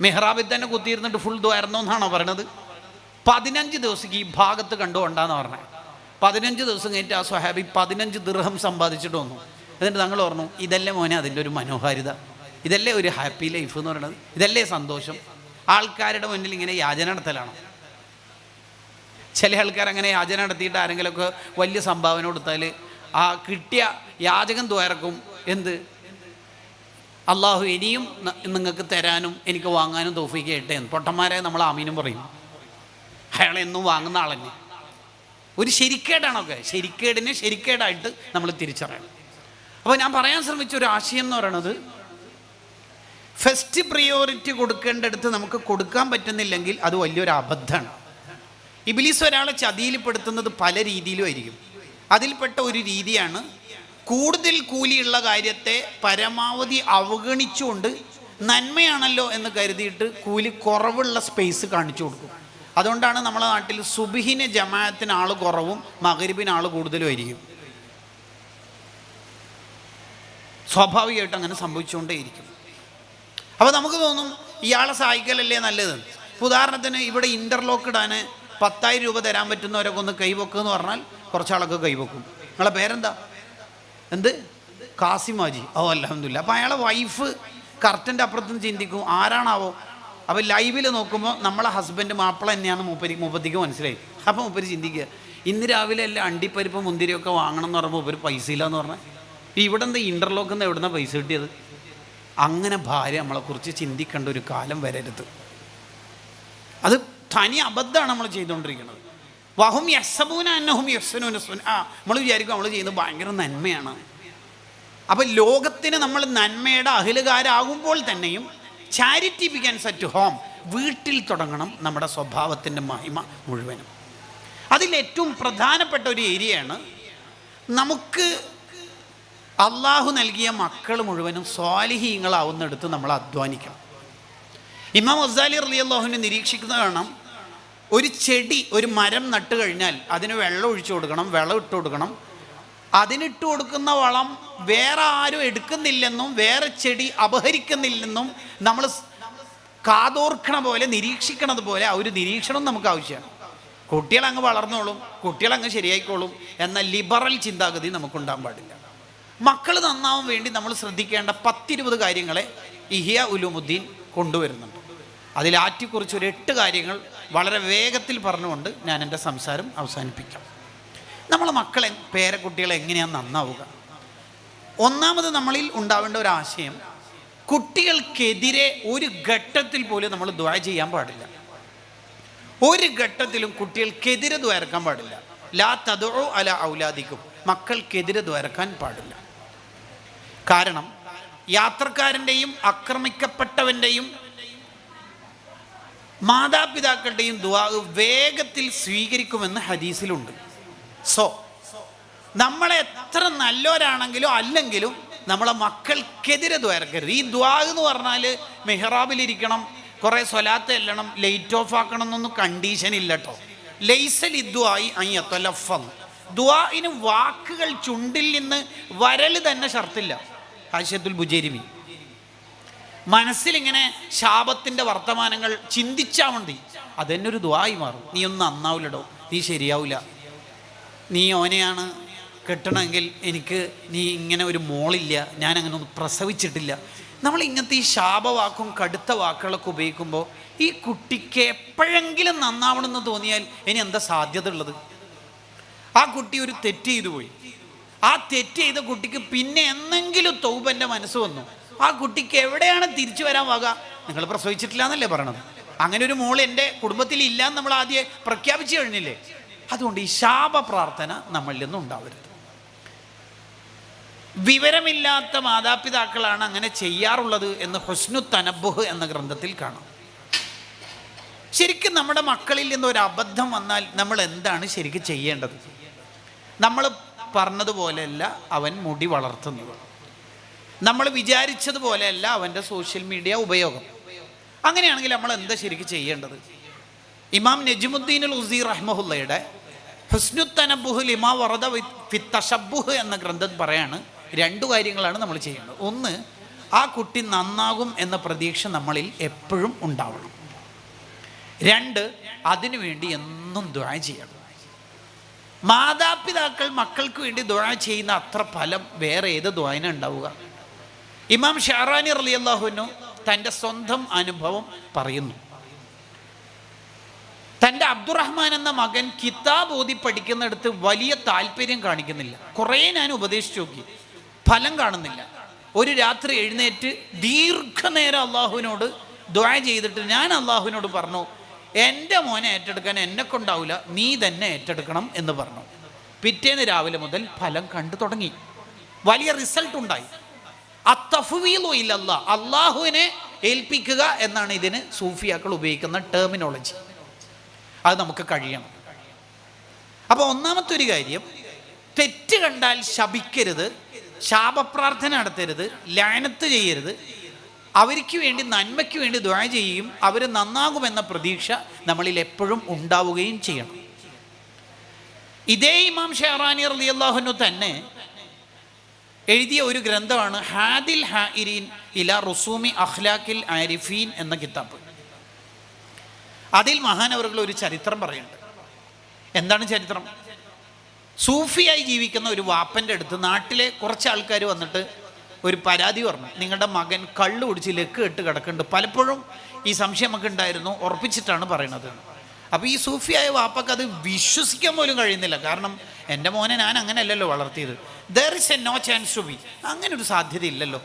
മെഹ്റാബിൽ തന്നെ കുത്തിയിരുന്നിട്ട് ഫുൾ ദ്വാരുന്നോ എന്നാണോ പറയണത്? 15 ദിവസത്തേക്ക് ഈ ഭാഗത്ത് കണ്ടുകൊണ്ടാന്ന് പറഞ്ഞത്. 15 ദിവസം കഴിഞ്ഞിട്ട് ആ സ്വഹാബി 15 ദിർഹം സമ്പാദിച്ചിട്ട് വന്നു. എന്നിട്ട് ഞങ്ങൾ പറഞ്ഞു, ഇതല്ലേ മോനെ അതിൻ്റെ ഒരു മനോഹാരിത, ഇതല്ലേ ഒരു ഹാപ്പി ലൈഫ് എന്ന് പറയുന്നത്, ഇതല്ലേ സന്തോഷം? ആൾക്കാരുടെ മുന്നിൽ ഇങ്ങനെ യാചന നടത്തലാണ്. ചില ആൾക്കാർ അങ്ങനെ യാചന നടത്തിയിട്ട് ആരെങ്കിലുമൊക്കെ വലിയ സംഭാവന കൊടുത്താൽ ആ കിട്ടിയ യാചകൻ ദ്വാരക്കും, എന്ത് അള്ളാഹു ഇനിയും നിങ്ങൾക്ക് തരാനും എനിക്ക് വാങ്ങാനും തൗഫീക്ക് ചെയ്യട്ടെ എന്ന്. പൊട്ടന്മാരെ നമ്മൾ ആമീനും പറയും. അയാളെന്നും വാങ്ങുന്ന ആളെന്നെ. ഒരു ശരിക്കേടാണൊക്കെ, ശരിക്കേടിനെ ശരിക്കേടായിട്ട് നമ്മൾ തിരിച്ചറിയണം. അപ്പോൾ ഞാൻ പറയാൻ ശ്രമിച്ച ഒരു ആശയം എന്ന് പറയുന്നത്, ഫസ്റ്റ് പ്രിയോറിറ്റി കൊടുക്കേണ്ടടുത്ത് നമുക്ക് കൊടുക്കാൻ പറ്റുന്നില്ലെങ്കിൽ അത് വലിയൊരു അബദ്ധമാണ്. ഇബ്ലീസ് ഒരാളെ ചതിയിൽപ്പെടുത്തുന്നത് പല രീതിയിലും ആയിരിക്കും. അതിൽപ്പെട്ട ഒരു രീതിയാണ് കൂടുതൽ കൂലിയുള്ള കാര്യത്തെ പരമാവധി അവഗണിച്ചുകൊണ്ട് നന്മയാണല്ലോ എന്ന് കരുതിയിട്ട് കൂലി കുറവുള്ള സ്പേസ് കാണിച്ചു കൊടുക്കും. അതുകൊണ്ടാണ് നമ്മളെ നാട്ടിൽ സുബ്ഹിന് ജമാഅത്തിന് ആൾ കുറവും മഗ്‌രിബിന് ആൾ കൂടുതലും ആയിരിക്കും. സ്വാഭാവികമായിട്ട് അങ്ങനെ സംഭവിച്ചുകൊണ്ടേയിരിക്കും. അപ്പോൾ നമുക്ക് തോന്നും ഇയാളെ സഹായിക്കലല്ലേ നല്ലത്. ഉദാഹരണത്തിന് ഇവിടെ ഇൻ്റർലോക്ക് ഇടാൻ 10,000 രൂപ തരാൻ പറ്റുന്നവരൊക്കെ ഒന്ന് കൈവെക്കുമെന്ന് പറഞ്ഞാൽ കുറച്ചാളൊക്കെ കൈവെക്കും. നിങ്ങളെ പേരെന്താ? എന്ത്? കാസിമാജി. ഓ അൽഹംദുലില്ലാ. അപ്പോൾ അയാളെ വൈഫ് കർട്ടൻ്റെ അപ്പുറത്തുനിന്ന് ചിന്തിക്കും ആരാണാവോ. അപ്പോൾ ലൈവിൽ നോക്കുമ്പോൾ നമ്മളെ ഹസ്ബൻഡ് മാപ്പിള തന്നെയാണ് മൂപ്പത്തിക്ക് മനസ്സിലായി. അപ്പോൾ മൂപ്പര് ചിന്തിക്കുക ഇന്ന് രാവിലെ എല്ലാം അണ്ടിപ്പരിപ്പ് മുന്തിരിയൊക്കെ വാങ്ങണം എന്ന് പറയുമ്പോൾ മൂപ്പര് പൈസ ഇല്ലയെന്ന് പറഞ്ഞാൽ ഇവിടെ എന്താ ഇൻ്റർലോക്കിൽ നിന്ന് എവിടുന്ന പൈസ കിട്ടിയത്. അങ്ങനെ ഭാര്യ നമ്മളെക്കുറിച്ച് ചിന്തിക്കേണ്ട ഒരു കാലം വരരുത്. അത് തനി അബദ്ധമാണ് നമ്മൾ ചെയ്തുകൊണ്ടിരിക്കുന്നത്. വഹും യഹ്സബൂന അന്നഹും യഹ്സനൂന സുൻആ. നമ്മൾ വിചാരിക്കും നമ്മൾ ചെയ്യുന്നത് ഭയങ്കര നന്മയാണ്. അപ്പോൾ ലോകത്തിന് നമ്മൾ നന്മയുടെ അഹിലുകാരാകുമ്പോൾ തന്നെയും ചാരിറ്റി ബിഗിൻസ് അറ്റ് ഹോം. വീട്ടിൽ തുടങ്ങണം നമ്മുടെ സ്വഭാവത്തിൻ്റെ മഹിമ മുഴുവനും. അതിലേറ്റവും പ്രധാനപ്പെട്ട ഒരു ഏരിയയാണ് നമുക്ക് അള്ളാഹു നൽകിയ മക്കൾ മുഴുവനും സ്വാലിഹീങ്ങളാവുന്നിടത്ത് നമ്മൾ അധ്വാനിക്കണം. ഇമാം ഗസാലി റളിയല്ലാഹുവിനെ നിരീക്ഷിക്കുന്ന കാണാം, ഒരു ചെടി ഒരു മരം നട്ട് കഴിഞ്ഞാൽ അതിന് വെള്ളം ഒഴിച്ചു കൊടുക്കണം, വളം ഇട്ട് കൊടുക്കണം. അതിനിട്ട് കൊടുക്കുന്ന വളം വേറെ ആരും എടുക്കുന്നില്ലെന്നും വേറെ ചെടി അപഹരിക്കുന്നില്ലെന്നും നമ്മൾ കാതോർക്കണ പോലെ നിരീക്ഷിക്കണത് പോലെ ആ ഒരു നിരീക്ഷണം നമുക്ക് ആവശ്യമാണ്. കുട്ടികളങ്ങ് വളർന്നോളും, കുട്ടികളങ്ങ് ശരിയായിക്കോളും എന്ന ലിബറൽ ചിന്താഗതി നമുക്കുണ്ടാകാൻ പാടില്ല. മക്കൾ നന്നാവാൻ വേണ്ടി നമ്മൾ ശ്രദ്ധിക്കേണ്ട 10-20 കാര്യങ്ങളെ ഇഹ്യാ ഉലൂമുദ്ദീൻ കൊണ്ടുവരുന്നുണ്ട്. അതിലാറ്റിക്കുറിച്ച് ഒരു 8 കാര്യങ്ങൾ വളരെ വേഗത്തിൽ പറഞ്ഞുകൊണ്ട് ഞാൻ എൻ്റെ സംസാരം അവസാനിപ്പിക്കാം. നമ്മളെ മക്കളെ പേരക്കുട്ടികളെ എങ്ങനെയാണ് നന്നാവുക? ഒന്നാമത് നമ്മളിൽ ഉണ്ടാവേണ്ട ഒരു ആശയം, കുട്ടികൾക്കെതിരെ ഒരു ഘട്ടത്തിൽ പോലും നമ്മൾ ദുആ ചെയ്യാൻ പാടില്ല. ഒരു ഘട്ടത്തിലും കുട്ടികൾക്കെതിരെ ദ്വാരക്കാൻ പാടില്ല. ലാ തദ്ഉ അലാ ഔലാദിക്കും. മക്കൾക്കെതിരെ ദ്വാരക്കാൻ പാടില്ല. കാരണം യാത്രക്കാരൻ്റെയും ആക്രമിക്കപ്പെട്ടവൻ്റെയും മാതാപിതാക്കളുടെയും ദുആ വേഗത്തിൽ സ്വീകരിക്കുമെന്ന് ഹദീസിലുണ്ട്. സോ നമ്മളെ എത്ര നല്ലവരാണെങ്കിലും അല്ലെങ്കിലും നമ്മളെ മക്കൾക്കെതിരെ ദ്വാരക്കരുത്. ഈ ദുആ എന്ന് പറഞ്ഞാൽ മെഹ്റാബിലിരിക്കണം, കുറേ സ്വലാത്ത് എല്ലണം, ലൈറ്റ് ഓഫ് ആക്കണം എന്നൊന്നും കണ്ടീഷൻ ഇല്ല കേട്ടോ. ലൈസൽ ഇദ്ദുആഇ അൻ യതലഫ്ഫൽ. ദുആഇന് വാക്കുകൾ ചുണ്ടിൽ നിന്ന് വരൽ തന്നെ ഷർത്തില്ല. ഹാശിയത്തുൽ ബുജൈരിമി. മനസ്സിലിങ്ങനെ ശാപത്തിൻ്റെ വർത്തമാനങ്ങൾ ചിന്തിച്ചാൽ മതി, അതെന്നെ ഒരു ദുആയി മാറും. നീ ഒന്നും നന്നാവില്ലടോ, നീ ശരിയാവില്ല, നീ ഓനെയാണ് കെട്ടണമെങ്കിൽ എനിക്ക് നീ ഇങ്ങനെ ഒരു മോളില്ല, ഞാൻ അങ്ങനെ ഒന്നും പ്രസവിച്ചിട്ടില്ല. നമ്മൾ ഇങ്ങനത്തെ ഈ ശാപവാക്കും കടുത്ത വാക്കുകളൊക്കെ ഉപയോഗിക്കുമ്പോൾ ഈ കുട്ടിക്ക് എപ്പോഴെങ്കിലും നന്നാവണമെന്ന് തോന്നിയാൽ ഇനി എന്താ സാധ്യത ഉള്ളത്? ആ കുട്ടി ഒരു തെറ്റ് ചെയ്തു പോയി. ആ തെറ്റ് ചെയ്ത കുട്ടിക്ക് പിന്നെ എന്നെങ്കിലും തൗബൻ്റെ മനസ്സ് വന്നു. ആ കുട്ടിക്ക് എവിടെയാണ് തിരിച്ചു വരാൻ വക? നിങ്ങൾ പ്രസവിച്ചിട്ടില്ല എന്നല്ലേ പറയണത്? അങ്ങനെ ഒരു മോൾ എൻ്റെ കുടുംബത്തിൽ ഇല്ല എന്ന് നമ്മൾ ആദ്യം പ്രഖ്യാപിച്ചു കഴിഞ്ഞില്ലേ? അതുകൊണ്ട് ഈ ശാപ പ്രാർത്ഥന നമ്മളിൽ നിന്നും ഉണ്ടാവരുത്. വിവരമില്ലാത്ത മാതാപിതാക്കളാണ് അങ്ങനെ ചെയ്യാറുള്ളത് എന്ന് ഹുസ്നു തനബ്ബുഹ് എന്ന ഗ്രന്ഥത്തിൽ കാണാം. ശരിക്കും നമ്മുടെ മക്കളിൽ നിന്ന് ഒരു അബദ്ധം വന്നാൽ നമ്മൾ എന്താണ് ശരിക്കും ചെയ്യേണ്ടത്? നമ്മൾ പറഞ്ഞതുപോലെയല്ല അവൻ മുടി വളർത്തുന്നത്, നമ്മൾ വിചാരിച്ചതുപോലെയല്ല അവൻ്റെ സോഷ്യൽ മീഡിയ ഉപയോഗം. അങ്ങനെയാണെങ്കിൽ നമ്മൾ എന്താ ശരിക്കും ചെയ്യേണ്ടത്? ഇമാം നജ്മുദ്ദീൻ അൽ ഉസി റഹ്മഹുല്ലയുടെ ഹുസ്നു തനബ്ബുഹ് ലിമാ വറദ ഫി തശബ്ബുഹ് എന്ന ഗ്രന്ഥം പറയാണ് 2 കാര്യങ്ങളാണ് നമ്മൾ ചെയ്യേണ്ടത്. ഒന്ന്, ആ കുട്ടി നന്നാകും എന്ന പ്രതീക്ഷ നമ്മളിൽ എപ്പോഴും ഉണ്ടാവണം. 2, അതിനുവേണ്ടി എന്നും ദുആ ചെയ്യണം. മാതാപിതാക്കൾ മക്കൾക്ക് വേണ്ടി ദുആ ചെയ്യുന്ന അത്ര ഫലം വേറെ ഏത് ദുആയിനാ ഉണ്ടാവുക? ഇമാം ഷഅറാനി റളിയല്ലാഹു അൻഹു തൻ്റെ സ്വന്തം അനുഭവം പറയുന്നു. തൻ്റെ അബ്ദുറഹ്മാൻ എന്ന മകൻ കിതാബ് ഓതി പഠിക്കുന്നിടത്ത് വലിയ താല്പര്യം കാണിക്കുന്നില്ല. കുറേ ഞാൻ ഉപദേശിച്ചു നോക്കി, ഫലം കാണുന്നില്ല. ഒരു രാത്രി എഴുന്നേറ്റ് ദീർഘനേരം അള്ളാഹുവിനോട് ദുആ ചെയ്തിട്ട് ഞാൻ അള്ളാഹുവിനോട് പറഞ്ഞു, എൻ്റെ മോനെ ഏറ്റെടുക്കാൻ എന്നെ കൊണ്ടാവില്ല, നീ തന്നെ ഏറ്റെടുക്കണം എന്ന് പറഞ്ഞു. പിറ്റേന്ന് രാവിലെ മുതൽ ഫലം കണ്ടു തുടങ്ങി. വലിയ റിസൾട്ട് ഉണ്ടായി. അത്തഫ്വീളു ഇലല്ലാഹ്, അള്ളാഹുവിനെ ഏൽപ്പിക്കുക എന്നാണ് ഇതിന് സൂഫിയാക്കൾ ഉപയോഗിക്കുന്ന ടെർമിനോളജി. അത് നമുക്ക് കഴിയണം. അപ്പോൾ ഒന്നാമത്തെ ഒരു കാര്യം, തെറ്റ് കണ്ടാൽ ശപിക്കരുത്, ശാപപ്രാർത്ഥന നടത്തരുത്, ലഅനത്ത് ചെയ്യരുത്. അവർക്ക് വേണ്ടി നന്മയ്ക്ക് വേണ്ടി ദുആ ചെയ്യുകയും അവർ നന്നാകുമെന്ന പ്രതീക്ഷ നമ്മളിൽ എപ്പോഴും ഉണ്ടാവുകയും ചെയ്യണം. ഇതേ ഇമാം ഷഹറാനി റളിയല്ലാഹു അൻഹു തന്നെ എഴുതിയ ഒരു ഗ്രന്ഥമാണ് ഹാദിൽ ഹാഇരീൻ ഇലാ റുസൂമി അഖ്ലാഖിൽ ആരിഫീൻ എന്ന കിതാബ്. അതിൽ മഹാനവറുകൾ ഒരു ചരിത്രം പറയുന്നുണ്ട്. എന്താണ് ചരിത്രം? സൂഫിയായി ജീവിക്കുന്ന ഒരു വാപ്പൻ്റെ അടുത്ത് നാട്ടിലെ കുറച്ച് ആൾക്കാർ വന്നിട്ട് ഒരു പരാതി പറഞ്ഞു, നിങ്ങളുടെ മകൻ കള്ളു കുടിച്ച് ലക്ക് ഇട്ട് കിടക്കുന്നുണ്ട്. പലപ്പോഴും ഈ സംശയം നമുക്ക് ഉണ്ടായിരുന്നു, ഉറപ്പിച്ചിട്ടാണ് പറയണത്. അപ്പോൾ ഈ സൂഫിയായ വാപ്പക്ക് അത് വിശ്വസിക്കാൻ പോലും കഴിയുന്നില്ല. കാരണം എൻ്റെ മോനെ ഞാൻ അങ്ങനെയല്ലല്ലോ വളർത്തിയത്. There is a no chance to be, അങ്ങനെ ഒരു സാധ്യതയില്ലല്ലോ.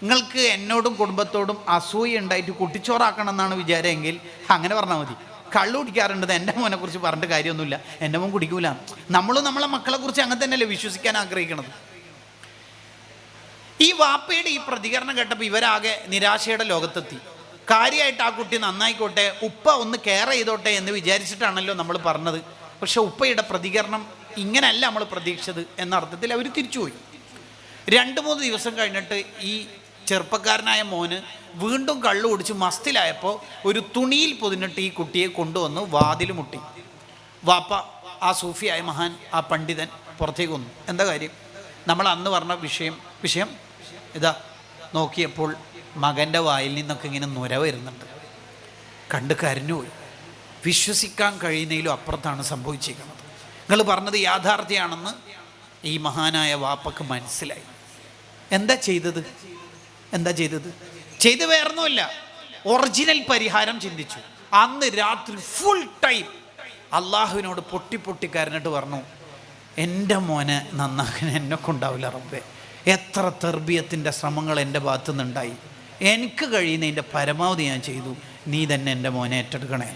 നിങ്ങൾക്ക് എന്നോടും കുടുംബത്തോടും അസൂയ ഉണ്ടായിട്ട് കുട്ടിച്ചോറാക്കണം എന്നാണ് വിചാരമെങ്കിൽ അങ്ങനെ പറഞ്ഞാൽ മതി. കള്ളു കുടിക്കാറുണ്ട്, എൻ്റെ മോനെ കുറിച്ച് പറഞ്ഞിട്ട് കാര്യമൊന്നുമില്ല, എൻ്റെ മോൻ കുടിക്കൂല. നമ്മളും നമ്മളെ മക്കളെ കുറിച്ച് അങ്ങനെ തന്നെയല്ലേ വിശ്വസിക്കാൻ ആഗ്രഹിക്കണത്. ഈ വാപ്പയുടെ ഈ പ്രതികരണം കേട്ടപ്പോൾ ഇവരാകെ നിരാശയുടെ ലോകത്തെത്തി. കാര്യമായിട്ട് ആ കുട്ടി നന്നായിക്കോട്ടെ, ഉപ്പ ഒന്ന് കെയർ ചെയ്തോട്ടെ എന്ന് വിചാരിച്ചിട്ടാണല്ലോ നമ്മൾ പറഞ്ഞത്. പക്ഷെ ഉപ്പയുടെ പ്രതികരണം ഇങ്ങനെയല്ല നമ്മൾ പ്രതീക്ഷിച്ചത് എന്ന അർത്ഥത്തിൽ അവർ തിരിച്ചുപോയി. 2-3 ദിവസം കഴിഞ്ഞിട്ട് ഈ ചെറുപ്പക്കാരനായ മോന് വീണ്ടും കള്ളു കുടിച്ച് മസ്തിലായപ്പോൾ ഒരു തുണിയിൽ പൊതിഞ്ഞിട്ട് ഈ കുട്ടിയെ കൊണ്ടുവന്ന് വാതിൽ മുട്ടി. വാപ്പ, ആ സൂഫിയായ മഹാൻ, ആ പണ്ഡിതൻ പുറത്തേക്ക് വന്നു. എന്താ കാര്യം? നമ്മൾ അന്ന് പറഞ്ഞ വിഷയം ഇതാ. നോക്കിയപ്പോൾ മകൻ്റെ വായിൽ നിന്നൊക്കെ ഇങ്ങനെ നുര വരുന്നുണ്ട്. കണ്ട് കരഞ്ഞുപോയി. വിശ്വസിക്കാൻ കഴിയുന്നതിലും അപ്പുറത്താണ് സംഭവിച്ചിരിക്കുന്നത്. നിങ്ങൾ പറഞ്ഞത് യാഥാർത്ഥ്യമാണെന്ന് ഈ മഹാനായ വാപ്പക്ക് മനസ്സിലായി. എന്താ ചെയ്തത്? ചെയ്ത് വേറൊന്നുമില്ല, ഒറിജിനൽ പരിഹാരം ചിന്തിച്ചു. അന്ന് രാത്രി ഫുൾ ടൈം അള്ളാഹുവിനോട് പൊട്ടി കരഞ്ഞിട്ട് പറഞ്ഞു, എൻ്റെ മോനെ നന്നാക്കാൻ എന്നെക്കൊണ്ടാവില്ല റബ്ബേ. എത്ര തെർബിയത്തിൻ്റെ ശ്രമങ്ങൾ എൻ്റെ ഭാഗത്തു നിന്നുണ്ടായി, എനിക്ക് കഴിയുന്നതിൻ്റെ പരമാവധി ഞാൻ ചെയ്തു, നീ തന്നെ എൻ്റെ മോനെ ഏറ്റെടുക്കണേ.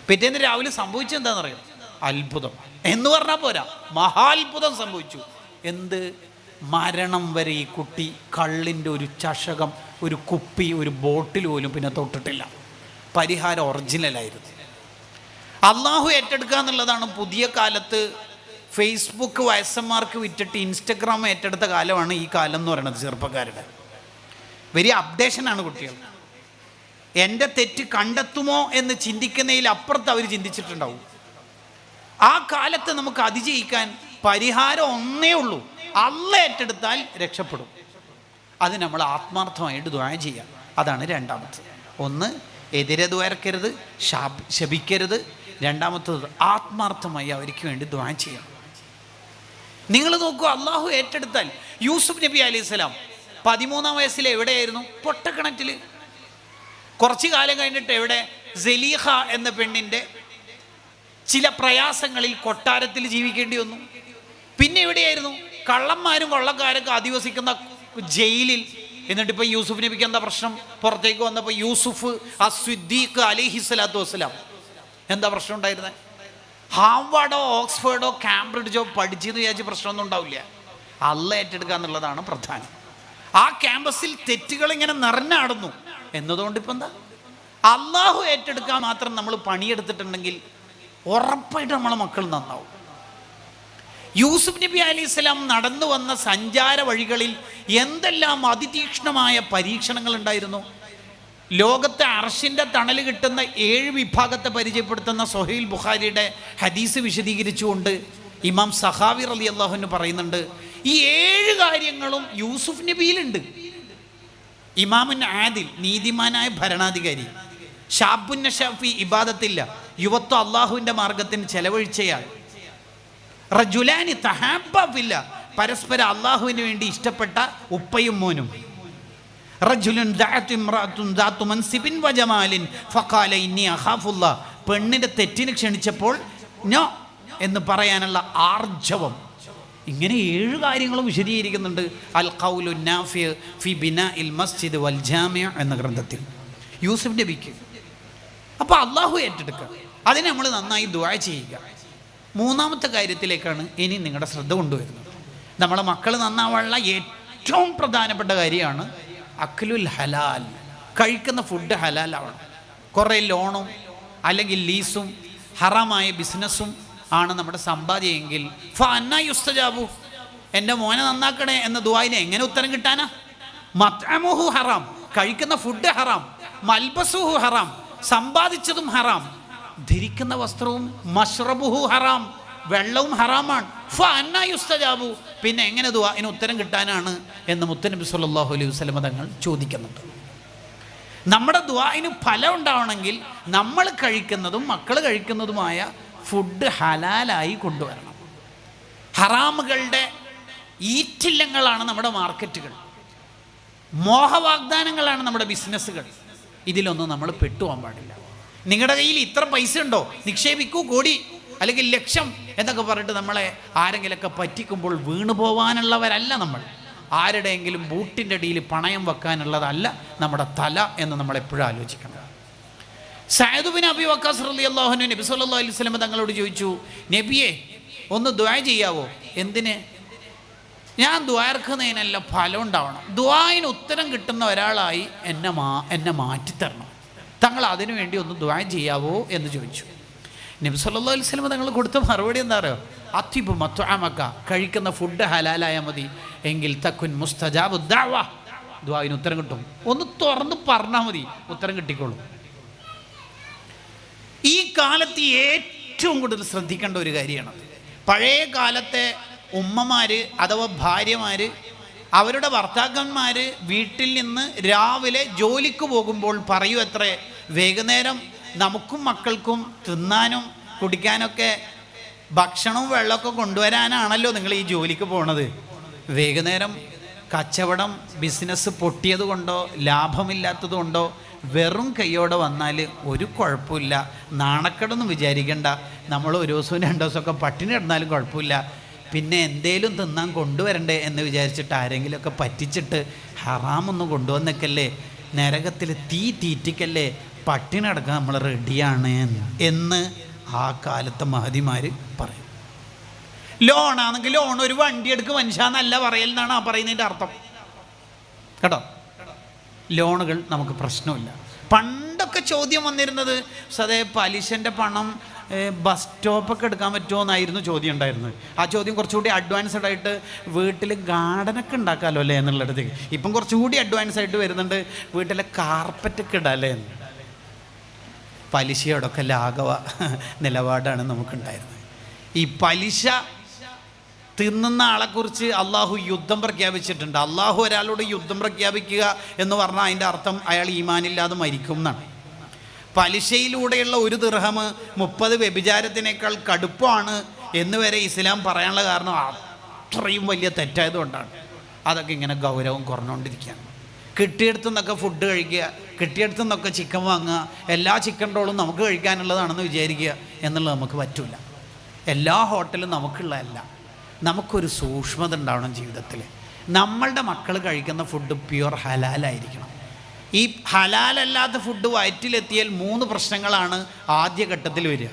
പിറ്റേന്ന് രാവിലെ സംഭവിച്ചെന്താണെന്നറിയാം? അത്ഭുതം എന്ന് പറഞ്ഞാൽ പോരാ, മഹാത്ഭുതം സംഭവിച്ചു. എന്ത്? മരണം വരെ ഈ കുട്ടി കള്ളിൻ്റെ ഒരു ചഷകം, ഒരു കുപ്പി, ഒരു ബോട്ടിൽ പോലും പിന്നെ തൊട്ടിട്ടില്ല. പരിഹാരം ഒറിജിനലായിരുന്നു. അള്ളാഹു ഏറ്റെടുക്കുക എന്നുള്ളതാണ് പുതിയ കാലത്ത്. ഫേസ്ബുക്ക് വയസ്സന്മാർക്ക് വിറ്റിട്ട് ഇൻസ്റ്റഗ്രാം ഏറ്റെടുത്ത കാലമാണ് ഈ കാലം എന്ന് പറയുന്നത്. ചെറുപ്പക്കാരുടെ വലിയ അപ്ഡേഷനാണ് കുട്ടികൾ. എൻ്റെ തെറ്റ് കണ്ടെത്തുമോ എന്ന് ചിന്തിക്കുന്നതിൽ അപ്പുറത്ത് അവർ ചിന്തിച്ചിട്ടുണ്ടാവും. ആ കാലത്ത് നമുക്ക് അതിജയിക്കാൻ പരിഹാരം ഒന്നേ ഉള്ളൂ, അള്ളാഹ് ഏറ്റെടുത്താൽ രക്ഷപ്പെടും. അത് നമ്മൾ ആത്മാർത്ഥമായിട്ട് ദുആ ചെയ്യാം. അതാണ് രണ്ടാമത്തെ. ഒന്ന്, എതിരെ ദ്വാരക്കരുത്, ശപിക്കരുത്. രണ്ടാമത്തത്, ആത്മാർത്ഥമായി അവർക്ക് വേണ്ടി ദുആ ചെയ്യാം. നിങ്ങൾ നോക്കൂ, അള്ളാഹു ഏറ്റെടുത്താൽ യൂസുഫ് നബി അലൈഹിസ്സലാം 13-ാം വയസ്സിൽ എവിടെയായിരുന്നു? പൊട്ടക്കിണറ്റിൽ. കുറച്ചു കാലം കഴിഞ്ഞിട്ട് എവിടെ? സലീഹ എന്ന പെണ്ണിൻ്റെ ചില പ്രയാസങ്ങളിൽ കൊട്ടാരത്തിൽ ജീവിക്കേണ്ടി വന്നു. പിന്നെ എവിടെയായിരുന്നു? കള്ളന്മാരും കൊള്ളക്കാരൊക്കെ അധിവസിക്കുന്ന ജയിലിൽ. എന്നിട്ടിപ്പോൾ യൂസുഫ് നബിക്ക് എന്താ പ്രശ്നം? പുറത്തേക്ക് വന്നപ്പോൾ യൂസുഫ് അസ്വിദ്ദീഖ് അലൈഹിസ്സലാത്തു വസ്സലാം എന്താ പ്രശ്നം ഉണ്ടായിരുന്നത്? ഹാർവാർഡോ ഓക്സ്ഫോർഡോ കാംബ്രിഡ്ജോ പഠിച്ചെന്ന് വിചാരിച്ച് പ്രശ്നമൊന്നും ഉണ്ടാവില്ല. അള്ളാഹ് ഏറ്റെടുക്കുക എന്നുള്ളതാണ് പ്രധാനം. ആ ക്യാമ്പസിൽ തെറ്റുകൾ ഇങ്ങനെ നിറഞ്ഞാടുന്നു എന്നതുകൊണ്ട് ഇപ്പം എന്താ? അള്ളാഹു ഏറ്റെടുക്കാൻ മാത്രം നമ്മൾ പണിയെടുത്തിട്ടുണ്ടെങ്കിൽ ഉറപ്പായിട്ട് നമ്മളെ മക്കൾ നന്നാവും. യൂസുഫ് നബി അലൈഹിസ്സലാം നടന്നു വന്ന സഞ്ചാര വഴികളിൽ എന്തെല്ലാം അതിതീക്ഷ്ണമായ പരീക്ഷണങ്ങൾ ഉണ്ടായിരുന്നു. ലോകത്തെ അർശിൻ്റെ തണൽ കിട്ടുന്ന 7 വിഭാഗത്തെ പരിചയപ്പെടുത്തുന്ന സ്വഹീൽ ബുഖാരിയുടെ ഹദീസ് വിശദീകരിച്ചുകൊണ്ട് ഇമാം സഖാവി റളിയല്ലാഹു അൻഹു പറയുന്നുണ്ട്, ഈ 7 കാര്യങ്ങളും യൂസുഫ് നബിയിലുണ്ട്. ഇമാമുൻ ആദിൽ, നീതിമാനായ ഭരണാധികാരി. ഷാബുൻ നശാഫി, ഇബാദത്തില്ല, യുവത്വം അള്ളാഹുവിൻ്റെ മാർഗത്തിന് ചെലവഴിച്ചയാൾ. റജുലാനി തഹാബ്ബ ഫില്ല, പരസ്പരം അള്ളാഹുവിന് വേണ്ടി ഇഷ്ടപ്പെട്ട ഉപ്പയും മോനും. റജുലുൻ ദഅത് ഇംറഅത്തുൻ ദാതു മൻസിബിൻ വജമാലിൻ ഫഖാല ഇന്നി അഖാഫുല്ലാഹ്, പെണ്ണിൻ്റെ തെറ്റിന് ക്ഷണിച്ചപ്പോൾ നോ എന്ന് പറയാനുള്ള ആർജവം. ഇങ്ങനെ 7 കാര്യങ്ങളും വിശദീകരിക്കുന്നുണ്ട് അൽ ഖൗലു നാഫി ഫി ബിനാഇൽ മസ്ജിദ് വൽ ജാമിഅ എന്ന ഗ്രന്ഥത്തിൽ യൂസുഫ് നബിക്ക്. അപ്പോൾ അള്ളാഹു ഏറ്റെടുക്കുക, അതിനെ നമ്മൾ നന്നായി ദുആ ചെയ്യുക. 3-ാമത്തെ കാര്യത്തിലേക്കാണ് ഇനി നിങ്ങളുടെ ശ്രദ്ധ കൊണ്ടുവരുന്നത്. നമ്മളെ മക്കൾ നന്നാവാനുള്ള ഏറ്റവും പ്രധാനപ്പെട്ട കാര്യമാണ് അക്ലുൽ ഹലാൽ. കഴിക്കുന്ന ഫുഡ് ഹലാലാവണം. കുറേ ലോണും അല്ലെങ്കിൽ ലീസും ഹറാമായ ബിസിനസ്സും ആണ് നമ്മുടെ സമ്പാദ്യമെങ്കിൽ ഫഅന്നാ യുസ്തജാബു, എൻ്റെ മോനെ നന്നാക്കണേ എന്ന ദുആയിന് എങ്ങനെ ഉത്തരം കിട്ടാനാ? മത്അമുഹു ഹറാം, കഴിക്കുന്ന ഫുഡ് ഹറാം, മൽബസുഹു ഹറാം, സമ്പാദിച്ചതും ഹറാം, ധരിക്കുന്ന വസ്ത്രവും മഷ്റബുഹു ഹറാം, വെള്ളവും ഹറാമാണ്. ഫഅന്നാ യുസ്തജാബു, പിന്നെ എങ്ങനെ ദുആഇന് ഉത്തരം കിട്ടാനാണ് എന്ന് മുത്തനബി സല്ലല്ലാഹു അലൈഹി വസല്ലം തങ്ങൾ ചോദിക്കുന്നുണ്ട്. നമ്മുടെ ദുആഇന് ഫലം ഉണ്ടാവണമെങ്കിൽ നമ്മൾ കഴിക്കുന്നതും മക്കൾ കഴിക്കുന്നതുമായ ഫുഡ് ഹലാലായി കൊണ്ടുവരണം. ഹറാമുകളുടെ ഈറ്റില്ലങ്ങളാണ് നമ്മുടെ മാർക്കറ്റുകൾ, മോഹവാഗ്ദാനങ്ങളാണ് നമ്മുടെ ബിസിനസ്സുകൾ. ഇതിലൊന്നും നമ്മൾ പെട്ടുപോകാൻ പാടില്ല. നിങ്ങളുടെ കയ്യിൽ ഇത്ര പൈസ ഉണ്ടോ, നിക്ഷേപിക്കൂ, കോടി അല്ലെങ്കിൽ ലക്ഷം എന്നൊക്കെ പറഞ്ഞിട്ട് നമ്മളെ ആരെങ്കിലൊക്കെ പറ്റിക്കുമ്പോൾ വീണു പോവാനുള്ളവരല്ല നമ്മൾ. ആരുടെയെങ്കിലും ബൂട്ടിൻ്റെ അടിയിൽ പണയം വെക്കാനുള്ളതല്ല നമ്മുടെ തല എന്ന് നമ്മൾ എപ്പോഴും ആലോചിക്കണം. സഅദ് ബിൻ അബി വഖാസ് റളിയല്ലാഹു അൻഹു നബി സല്ലല്ലാഹു അലൈഹി വസല്ലം തങ്ങളോട് ചോദിച്ചു, നബിയെ ഒന്ന് ദുആ ചെയ്യാവോ? എന്തിന്? ഞാൻ ദുആർക്കുന്നതിനല്ല ഫലം ഉണ്ടാവണം, ദുആഇന് ഉത്തരം കിട്ടുന്ന ഒരാളായി എന്നെ മാറ്റിത്തരണം, തങ്ങൾ അതിനു വേണ്ടി ഒന്ന് ദുആ ചെയ്യാവോ എന്ന് ചോദിച്ചു. നബി സല്ലല്ലാഹു അലൈഹി വസല്ലം തങ്ങൾ കൊടുത്ത മറുപടി എന്താ അറിയോ? അത്തിബു മത്അമക, കഴിക്കുന്ന ഫുഡ് ഹലാലായാൽ മതി, എങ്കിൽ തക്കുൻ മുസ്തജാബു ദഅവ, ദുആഇന് ഉത്തരം കിട്ടും. ഒന്ന് തുറന്ന് പറഞ്ഞാൽ മതി, ഉത്തരം കിട്ടിക്കോളും. ഈ കാലത്ത് ഏറ്റവും കൂടുതൽ ശ്രദ്ധിക്കേണ്ട ഒരു കാര്യമാണ്. പഴയ കാലത്തെ ഉമ്മമാർ അഥവാ ഭാര്യമാർ അവരുടെ ഭർത്താക്കന്മാർ വീട്ടിൽ നിന്ന് രാവിലെ ജോലിക്ക് പോകുമ്പോൾ പറയൂ എത്രേ, വൈകുന്നേരം നമുക്കും മക്കൾക്കും തിന്നാനും കുടിക്കാനൊക്കെ ഭക്ഷണവും വെള്ളമൊക്കെ കൊണ്ടുവരാനാണല്ലോ നിങ്ങൾ ഈ ജോലിക്ക് പോണത്. വൈകുന്നേരം കച്ചവടം ബിസിനസ് പൊട്ടിയത് കൊണ്ടോ ലാഭമില്ലാത്തത് കൊണ്ടോ വെറും കൈയോടെ വന്നാൽ ഒരു കുഴപ്പമില്ല, നാണക്കേടൊന്നും വിചാരിക്കണ്ട, നമ്മൾ ഒരു ദിവസവും 2 ദിവസമൊക്കെ പട്ടിണി കിടന്നാലും കുഴപ്പമില്ല, പിന്നെ എന്തേലും തിന്നാൻ കൊണ്ടുവരണ്ടേ എന്ന് വിചാരിച്ചിട്ട് ആരെങ്കിലുമൊക്കെ പറ്റിച്ചിട്ട് ഹറാമൊന്നും കൊണ്ടുവന്നേക്കല്ലേ, നരകത്തിൽ തീ തീറ്റിക്കല്ലേ, പട്ടിണി അടക്കാൻ നമ്മൾ റെഡിയാണ് എന്ന് ആ കാലത്തെ മഹതിമാർ പറയും. ലോണാണെങ്കിൽ ലോൺ, ഒരു വണ്ടി എടുക്കുക മനുഷ്യാന്നല്ല പറയലെന്നാണ് ആ പറയുന്നതിൻ്റെ അർത്ഥം കേട്ടോ. ലോണുകൾ നമുക്ക് പ്രശ്നമില്ല. പണ്ടൊക്കെ ചോദ്യം വന്നിരുന്നത് സതേ പലിശൻ്റെ പണം ബസ് സ്റ്റോപ്പൊക്കെ എടുക്കാൻ പറ്റുമോ എന്നായിരുന്നു ചോദ്യം ഉണ്ടായിരുന്നത്. ആ ചോദ്യം കുറച്ചുകൂടി അഡ്വാൻസ്ഡ് ആയിട്ട് വീട്ടിൽ ഗാർഡനൊക്കെ ഉണ്ടാക്കാമല്ലോ അല്ലേ എന്നുള്ളിടത്തേക്ക് ഇപ്പം കുറച്ചുകൂടി അഡ്വാൻസ് ആയിട്ട് വരുന്നുണ്ട്, വീട്ടിലെ കാർപ്പറ്റൊക്കെ ഇടാല്ലേ എന്ന്. പലിശയോടൊക്കെ ലാഘവ നിലപാടാണ് നമുക്കുണ്ടായിരുന്നത്. ഈ പലിശ തിന്നുന്ന ആളെക്കുറിച്ച് അള്ളാഹു യുദ്ധം പ്രഖ്യാപിച്ചിട്ടുണ്ട്. അള്ളാഹു ഒരാളോട് യുദ്ധം പ്രഖ്യാപിക്കുക എന്ന് പറഞ്ഞാൽ അതിൻ്റെ അർത്ഥം അയാൾ ഈമാനില്ലാതെ മരിക്കും എന്നാണ്. പലിശയിലൂടെയുള്ള 1 ദിർഹം 30 വ്യഭിചാരത്തിനേക്കാൾ കടുപ്പമാണ് എന്ന് വരെ ഇസ്ലാം പറയാനുള്ള കാരണം അത്രയും വലിയ തെറ്റായതുകൊണ്ടാണ്. അതൊക്കെ ഇങ്ങനെ ഗൗരവം കുറഞ്ഞുകൊണ്ടിരിക്കുകയാണ്. കിട്ടിയെടുത്തു നിന്നൊക്കെ ഫുഡ് കഴിക്കുക, കിട്ടിയെടുത്തു നിന്നൊക്കെ ചിക്കൻ വാങ്ങുക, എല്ലാ ചിക്കൻ റോളും നമുക്ക് കഴിക്കാനുള്ളതാണെന്ന് വിചാരിക്കുക എന്നുള്ളത് നമുക്ക് പറ്റില്ല. എല്ലാ ഹോട്ടലും നമുക്കുള്ളതല്ല. നമുക്കൊരു സൂക്ഷ്മത ഉണ്ടാവണം ജീവിതത്തിൽ. നമ്മളുടെ മക്കൾ കഴിക്കുന്ന ഫുഡ് പ്യുവർ ഹലാലായിരിക്കണം. ഈ ഹലാലല്ലാത്ത ഫുഡ് വയറ്റിലെത്തിയാൽ 3 പ്രശ്നങ്ങളാണ് ആദ്യഘട്ടത്തിൽ വരിക.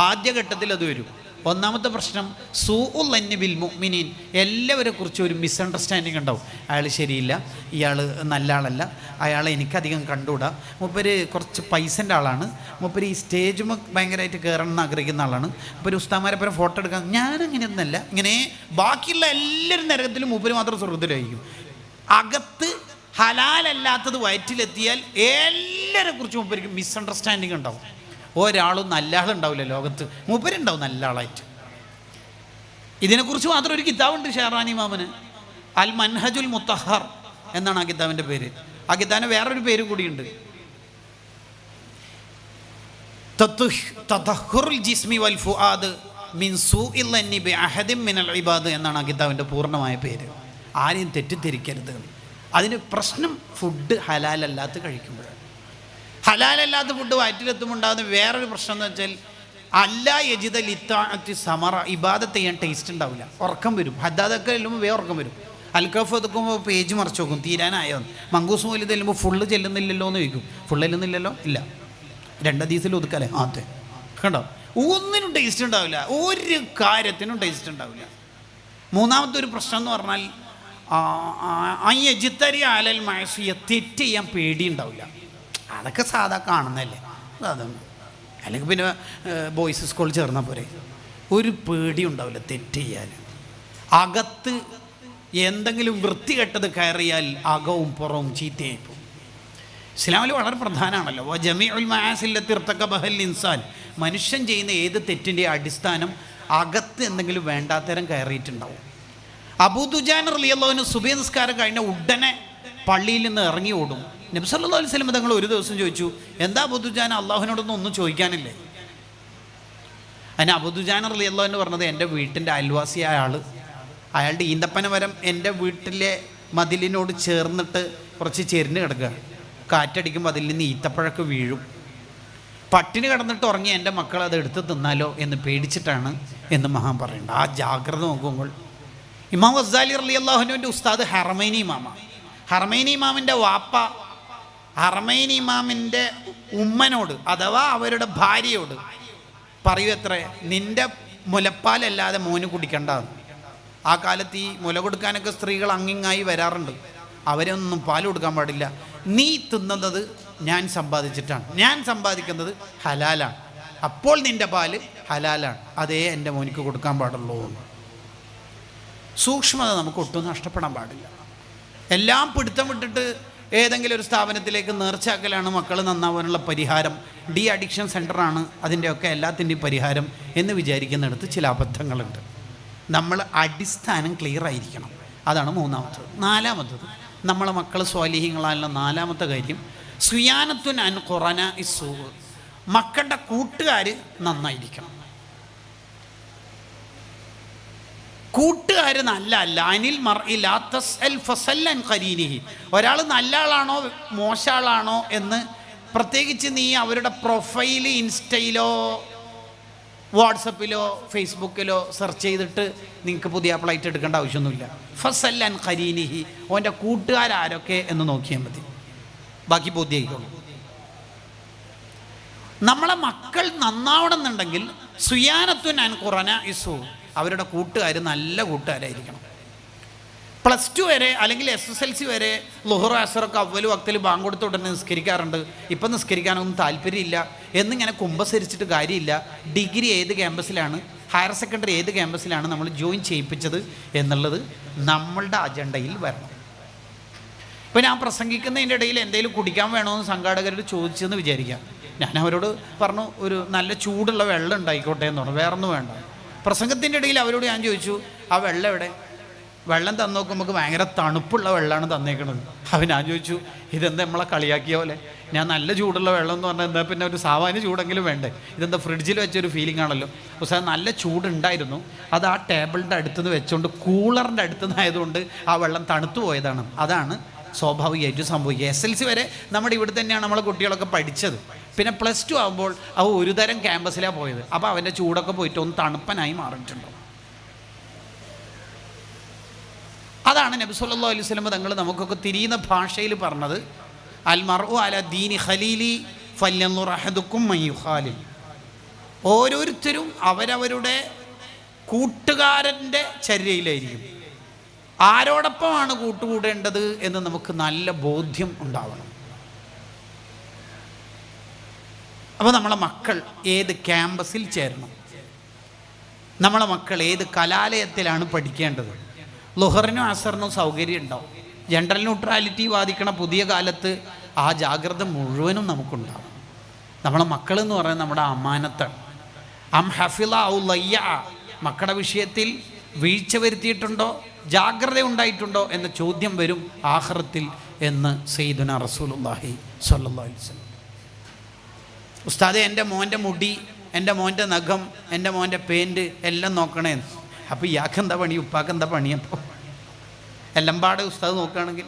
ആദ്യഘട്ടത്തിൽ അത് വരും. ഒന്നാമത്തെ പ്രശ്നം സൂഉൽ ലന്നി ബിൽ മുഅ്മിനീൻ, എല്ലാവരെ കുറിച്ചും ഒരു മിസ്അണ്ടർസ്റ്റാൻഡിങ് ഉണ്ടാവും. അയാൾ ശരിയില്ല, ഇയാൾ നല്ല ആളല്ല, അയാളെ എനിക്കധികം കണ്ടുകൂടാ, മൂപ്പര് കുറച്ച് പൈസൻ്റെ ആളാണ്, മൂപ്പര് ഈ സ്റ്റേജും ഭയങ്കരമായിട്ട് കയറണം എന്ന് ആഗ്രഹിക്കുന്ന ആളാണ്, അപ്പോൾ ഒരു ഉസ്താമാരെ പരം ഫോട്ടോ എടുക്കാൻ ഞാനങ്ങനെയൊന്നല്ല. ഇങ്ങനെ ബാക്കിയുള്ള എല്ലാവരും നരകത്തിലും മൂപ്പര് മാത്രം സ്വർഗ്ഗത്തിലായിരിക്കും. അകത്ത് ഹലാലല്ലാത്തത് വയറ്റിലെത്തിയാൽ എല്ലാവരെ കുറിച്ചും മൂപ്പർക്ക് മിസ്അണ്ടർസ്റ്റാൻഡിങ് ഉണ്ടാവും. ഒരാളും നല്ല ആളുണ്ടാവില്ല ലോകത്ത്, മൂപ്പരുണ്ടാവും നല്ല ആളായിട്ട്. ഇതിനെക്കുറിച്ച് മാത്രം ഒരു കിതാബുണ്ട് ഷെഹറാനി ഇമാമിന്, അൽ മൻഹജുൽ മുത്തഹർ എന്നാണ് ആ കിതാബിൻ്റെ പേര്. ആ കിതാബിന് വേറൊരു പേര് കൂടിയുണ്ട്, തതഹുറുൽ ജിസ്മി വൽ ഫുആദ് മിൻ സൂഇൽ ലന്നി ബി അഹദിൻ മിനൽ ഇബാദ് എന്നാണ് ആ കിതാബിൻ്റെ പൂർണ്ണമായ പേര്. ആരെയും തെറ്റിദ്ധരിക്കരുത്. അതിന് പ്രശ്നം ഫുഡ് ഹലാലല്ലാത്ത കഴിക്കുമ്പോഴാണ്. ഹലാലല്ലാത്ത ഫുഡ് വയറ്റിലെത്തുമ്പോൾ ഉണ്ടാകുന്ന വേറൊരു പ്രശ്നം എന്ന് വെച്ചാൽ അല്ലാ യജിദ ലിത്താഅത്തി സമറ, ഇബാദത്ത് ചെയ്യാൻ ടേസ്റ്റ് ഉണ്ടാവില്ല, ഉറക്കം വരും. ഹദ്ദാദൊക്കെ ചെല്ലുമ്പോൾ വേറെ ഉറക്കം വരും. അൽക്കഫ് എടുക്കുമ്പോൾ പേജ് മറിച്ച് നോക്കും, തീരാനായോ. മങ്കൂസ് മൊയ്ല് ചെല്ലുമ്പോൾ ഫുള്ള് ചെല്ലുന്നില്ലല്ലോ എന്ന് ചോദിക്കും. ഫുള്ള് ചെല്ലുന്നില്ലല്ലോ, ഇല്ല 2 ഹദീസിൽ ഒതുക്കല്ലേ അതെ കണ്ടോ. ഒന്നിനും ടേസ്റ്റ് ഉണ്ടാവില്ല, ഒരു കാര്യത്തിനും ടേസ്റ്റ് ഉണ്ടാവില്ല. മൂന്നാമത്തെ ഒരു പ്രശ്നം എന്ന് പറഞ്ഞാൽ അയ്യജിത്തരി അലൽ മഅസിയ, തെറ്റ് ചെയ്യാൻ പേടി ഉണ്ടാവില്ല. അതൊക്കെ സാധാ കാണുന്നതല്ലേ, അതൊന്നും. അല്ലെങ്കിൽ പിന്നെ ബോയ്സ് സ്കൂളിൽ ചേർന്നാൽ പോരെ, ഒരു പേടി ഉണ്ടാവില്ല തെറ്റ് ചെയ്യാൻ. അകത്ത് എന്തെങ്കിലും വൃത്തികെട്ടത് കയറിയാൽ അകവും പുറവും ചീത്തയായിപ്പോവും. ഇസ്ലാമിൽ വളരെ പ്രധാനമാണല്ലോ. ജമീഉൽ മആസില്ലത്തി ഇർതകബഹൽ ഇൻസാൻ, മനുഷ്യൻ ചെയ്യുന്ന ഏത് തെറ്റിൻ്റെ അടിസ്ഥാനം അകത്ത് എന്തെങ്കിലും വേണ്ടാത്തരം കയറിയിട്ടുണ്ടാവും. അബൂ ദുജാൻ റളിയല്ലാഹു അൻഹു സുബഹി നിസ്കാരം കഴിഞ്ഞ ഉടനെ പള്ളിയിൽ നിന്ന് ഇറങ്ങി ഓടും. നബി സല്ലല്ലാഹു അലൈഹി വസല്ലം തങ്ങൾ ഒരു ദിവസം ചോദിച്ചു, എന്താ അബൂ ദുജാൻ, അള്ളാഹുവിനോടൊന്നും ചോദിക്കാനില്ലേ? അതിന് അബൂ ദുജാൻ റളിയല്ലാഹു അൻഹു പറഞ്ഞത്, എൻ്റെ വീട്ടിൻ്റെ അയൽവാസിയായ അയാളുടെ ഈന്തപ്പന മരം എൻ്റെ വീട്ടിലെ മതിലിനോട് ചേർന്നിട്ട് കുറച്ച് ചെരിഞ്ഞ് കിടക്കുക, കാറ്റടിക്കുമ്പോൾ അതിൽ നിന്ന് ഈത്തപ്പഴമൊക്കെ വീഴും, പട്ടിണി കിടന്നിട്ട് ഉറങ്ങി എൻ്റെ മക്കൾ അത് എടുത്ത് തിന്നാലോ എന്ന് പേടിച്ചിട്ടാണ് എന്ന് മഹാൻ പറയുന്നുണ്ട്. ആ ജാഗ്രത നോക്കുമ്പോൾ ഇമാം ഗസാലി റളിയല്ലാഹു അൻഹുവിൻ്റെ ഉസ്താദ് ഹറമൈനി ഇമാമ, ഹറമൈനി ഇമാമിൻ്റെ വാപ്പ ഹറമൈനി ഇമാമിൻ്റെ ഉമ്മനോട് അഥവാ അവരുടെ ഭാര്യയോട് പറയൂ എത്ര, നിൻ്റെ മുലപ്പാലല്ലാതെ മോന് കുടിക്കണ്ടെന്ന്. ആ കാലത്ത് ഈ മുല കൊടുക്കാനൊക്കെ സ്ത്രീകൾ അങ്ങിങ്ങായി വരാറുണ്ട്, അവരൊന്നും പാൽ കൊടുക്കാൻ പാടില്ല, നീ തിന്നുന്നത് ഞാൻ സമ്പാദിച്ചിട്ടാണ്, ഞാൻ സമ്പാദിക്കുന്നത് ഹലാലാണ്, അപ്പോൾ നിൻ്റെ പാല് ഹലാലാണ്, അതേ എൻ്റെ മോനിക്ക് കൊടുക്കാൻ പാടുള്ളൂ. സൂക്ഷ്മത നമുക്ക് ഒട്ടും നഷ്ടപ്പെടാൻ പാടില്ല. എല്ലാം പിടുത്തം വിട്ടിട്ട് ഏതെങ്കിലും ഒരു സ്ഥാപനത്തിലേക്ക് നേർച്ചാക്കലാണ് മക്കൾ നന്നാവാനുള്ള പരിഹാരം, ഡി അഡിക്ഷൻ സെൻ്ററാണ് അതിൻ്റെയൊക്കെ എല്ലാത്തിൻ്റെയും പരിഹാരം എന്ന് വിചാരിക്കുന്നിടത്ത് ചില അബദ്ധങ്ങളുണ്ട്. നമ്മൾ അടിസ്ഥാനം ക്ലിയർ ആയിരിക്കണം, അതാണ് മൂന്നാമത്തത്. നാലാമത്തത്, നമ്മളെ മക്കൾ സ്വാലിഹീങ്ങളായുള്ള നാലാമത്തെ കാര്യം സുയാനത്തുൻ അൻ ഖുറാന ഇസ്സൂ, മക്കളുടെ കൂട്ടുകാർ നന്നായിരിക്കണം. കൂട്ടുകാർ നല്ല അല്ല, അനിൽ മർഇ ലാ തസ്അൽ ഫസൽ അൻ ഖരീനിഹി, ഒരാൾ നല്ല ആളാണോ മോശ ആളാണോ എന്ന് പ്രത്യേകിച്ച് നീ അവരുടെ പ്രൊഫൈല് ഇൻസ്റ്റയിലോ വാട്സപ്പിലോ ഫേസ്ബുക്കിലോ സെർച്ച് ചെയ്തിട്ട് നിങ്ങൾക്ക് പുതിയ ഫ്ലൈറ്റ് എടുക്കേണ്ട ആവശ്യമൊന്നുമില്ല. ഫസൽ അൻ ഖരീനിഹി, ഓൻ്റെ കൂട്ടുകാരൊക്കെ എന്ന് നോക്കിയാൽ മതി, ബാക്കി ബോധ്യമായിക്കോളൂ. നമ്മളെ മക്കൾ നന്നാവണമെന്നുണ്ടെങ്കിൽ സുയാനത്തുൻ അൻ ഖുറാന ഇസു, അവരുടെ കൂട്ടുകാർ നല്ല കൂട്ടുകാരായിരിക്കണം. +2 വരെ അല്ലെങ്കിൽ SSLC വരെ ളുഹർ അസറൊക്കെ അവ്വലും വക്തിൽ ബാങ്ക് കൊടുത്ത ഉടനെ നിസ്കരിക്കാറുണ്ട്, ഇപ്പം നിസ്കരിക്കാനൊന്നും താല്പര്യമില്ല എന്നിങ്ങനെ കുമ്പസരിച്ചിട്ട് കാര്യമില്ല. ഡിഗ്രി ഏത് ക്യാമ്പസിലാണ്, ഹയർ സെക്കൻഡറി ഏത് ക്യാമ്പസിലാണ് നമ്മൾ ജോയിൻ ചെയ്യിപ്പിച്ചത് എന്നുള്ളത് നമ്മളുടെ അജണ്ടയിൽ വരണം. ഇപ്പം ഞാൻ പ്രസംഗിക്കുന്നതിൻ്റെ ഇടയിൽ എന്തെങ്കിലും കുടിക്കാൻ വേണമെന്ന് സംഘാടകരോട് ചോദിച്ചെന്ന് വിചാരിക്കാം, ഞാൻ അവരോട് പറഞ്ഞു ഒരു നല്ല ചൂടുള്ള വെള്ളം ഉണ്ടായിക്കോട്ടെ എന്ന് പറഞ്ഞു, വേറൊന്നും വേണ്ട. പ്രസംഗത്തിൻ്റെ ഇടയിൽ അവരോട് ഞാൻ ചോദിച്ചു, ആ വെള്ളം എവിടെ? വെള്ളം തന്നു നോക്കുമ്പോൾ ഭയങ്കര തണുപ്പുള്ള വെള്ളമാണ് തന്നേക്കണത്. അപ്പോൾ ഞാൻ ചോദിച്ചു, ഇതെന്താ നമ്മളെ കളിയാക്കിയ പോലെ, ഞാൻ നല്ല ചൂടുള്ള വെള്ളം എന്ന് പറഞ്ഞാൽ എന്താ പിന്നെ ഒരു സാമാന്യ ചൂടെങ്കിലും വേണ്ടേ, ഇതെന്താ ഫ്രിഡ്ജിൽ വെച്ചൊരു ഫീലിംഗ് ആണല്ലോ. പക്ഷേ നല്ല ചൂടുണ്ടായിരുന്നു, അത് ആ ടേബിളിൻ്റെ അടുത്തുനിന്ന് വെച്ചുകൊണ്ട് കൂളറിൻ്റെ അടുത്തുനിന്ന് ആയതുകൊണ്ട് ആ വെള്ളം തണുത്തു പോയതാണ്, അതാണ് സ്വാഭാവികമായിട്ടും സംഭവിക്കുക. SLC വരെ നമ്മുടെ ഇവിടെ തന്നെയാണ് നമ്മളെ കുട്ടികളൊക്കെ പഠിച്ചത്, പിന്നെ +2 ആകുമ്പോൾ അവ ഒരു തരം ക്യാമ്പസിലാണ് പോയത്, അപ്പോൾ അവൻ്റെ ചൂടൊക്കെ പോയിട്ട് ഒന്ന് തണുപ്പനായി മാറിയിട്ടുണ്ടോ. അതാണ് നബി സല്ലല്ലാഹു അലൈഹി വസല്ലം തങ്ങൾ നമുക്കൊക്കെ തിരിയുന്ന ഭാഷയിൽ പറഞ്ഞത്, അൽ മർഉ അല ദീനി ഖലീലി ഫല്യൻദുർ അഹദുക്കും മൻ യുഖാലിൽ, ഓരോരുത്തരും അവരവരുടെ കൂട്ടുകാരൻ്റെ ചര്യയിലായിരിക്കും, ആരോടൊപ്പമാണ് കൂട്ടുകൂടേണ്ടത് എന്ന് നമുക്ക് നല്ല ബോധ്യം ഉണ്ടാവണം. അപ്പോൾ നമ്മളെ മക്കൾ ഏത് ക്യാമ്പസിൽ ചേരണം, നമ്മളെ മക്കൾ ഏത് കലാലയത്തിലാണ് പഠിക്കേണ്ടത്, ളുഹറിനും അസറിനും സൗകര്യം ഉണ്ടാവും. ജെൻഡർ ന്യൂട്രാലിറ്റി വാദിക്കണ പുതിയ കാലത്ത് ആ ജാഗ്രത മുഴുവനും നമുക്കുണ്ടാവും. നമ്മളെ മക്കൾ എന്ന് പറയുന്നത് നമ്മുടെ അമാനത്താണ്. അം ഹഫിള ഔ ലയ്യ, മക്കളുടെ വിഷയത്തിൽ വീഴ്ച വരുത്തിയിട്ടുണ്ടോ, ജാഗ്രത ഉണ്ടായിട്ടുണ്ടോ എന്ന ചോദ്യം വരും ആഖിറത്തിൽ എന്ന് സയ്യിദുനാ റസൂലുള്ളാഹി സ്വല്ലല്ലാഹു അലൈഹി വസല്ലം. ഉസ്താദെ, എൻ്റെ മോൻ്റെ മുടി, എൻ്റെ മോൻ്റെ നഖം, എൻ്റെ മോൻ്റെ പെയിൻറ്റ് എല്ലാം നോക്കണേ. അപ്പോൾ ഇയാൾക്ക് എന്താ പണി, ഉപ്പാക്ക് എന്താ പണി? അപ്പോൾ എല്ലാം പാടെ ഉസ്താദ് നോക്കുകയാണെങ്കിൽ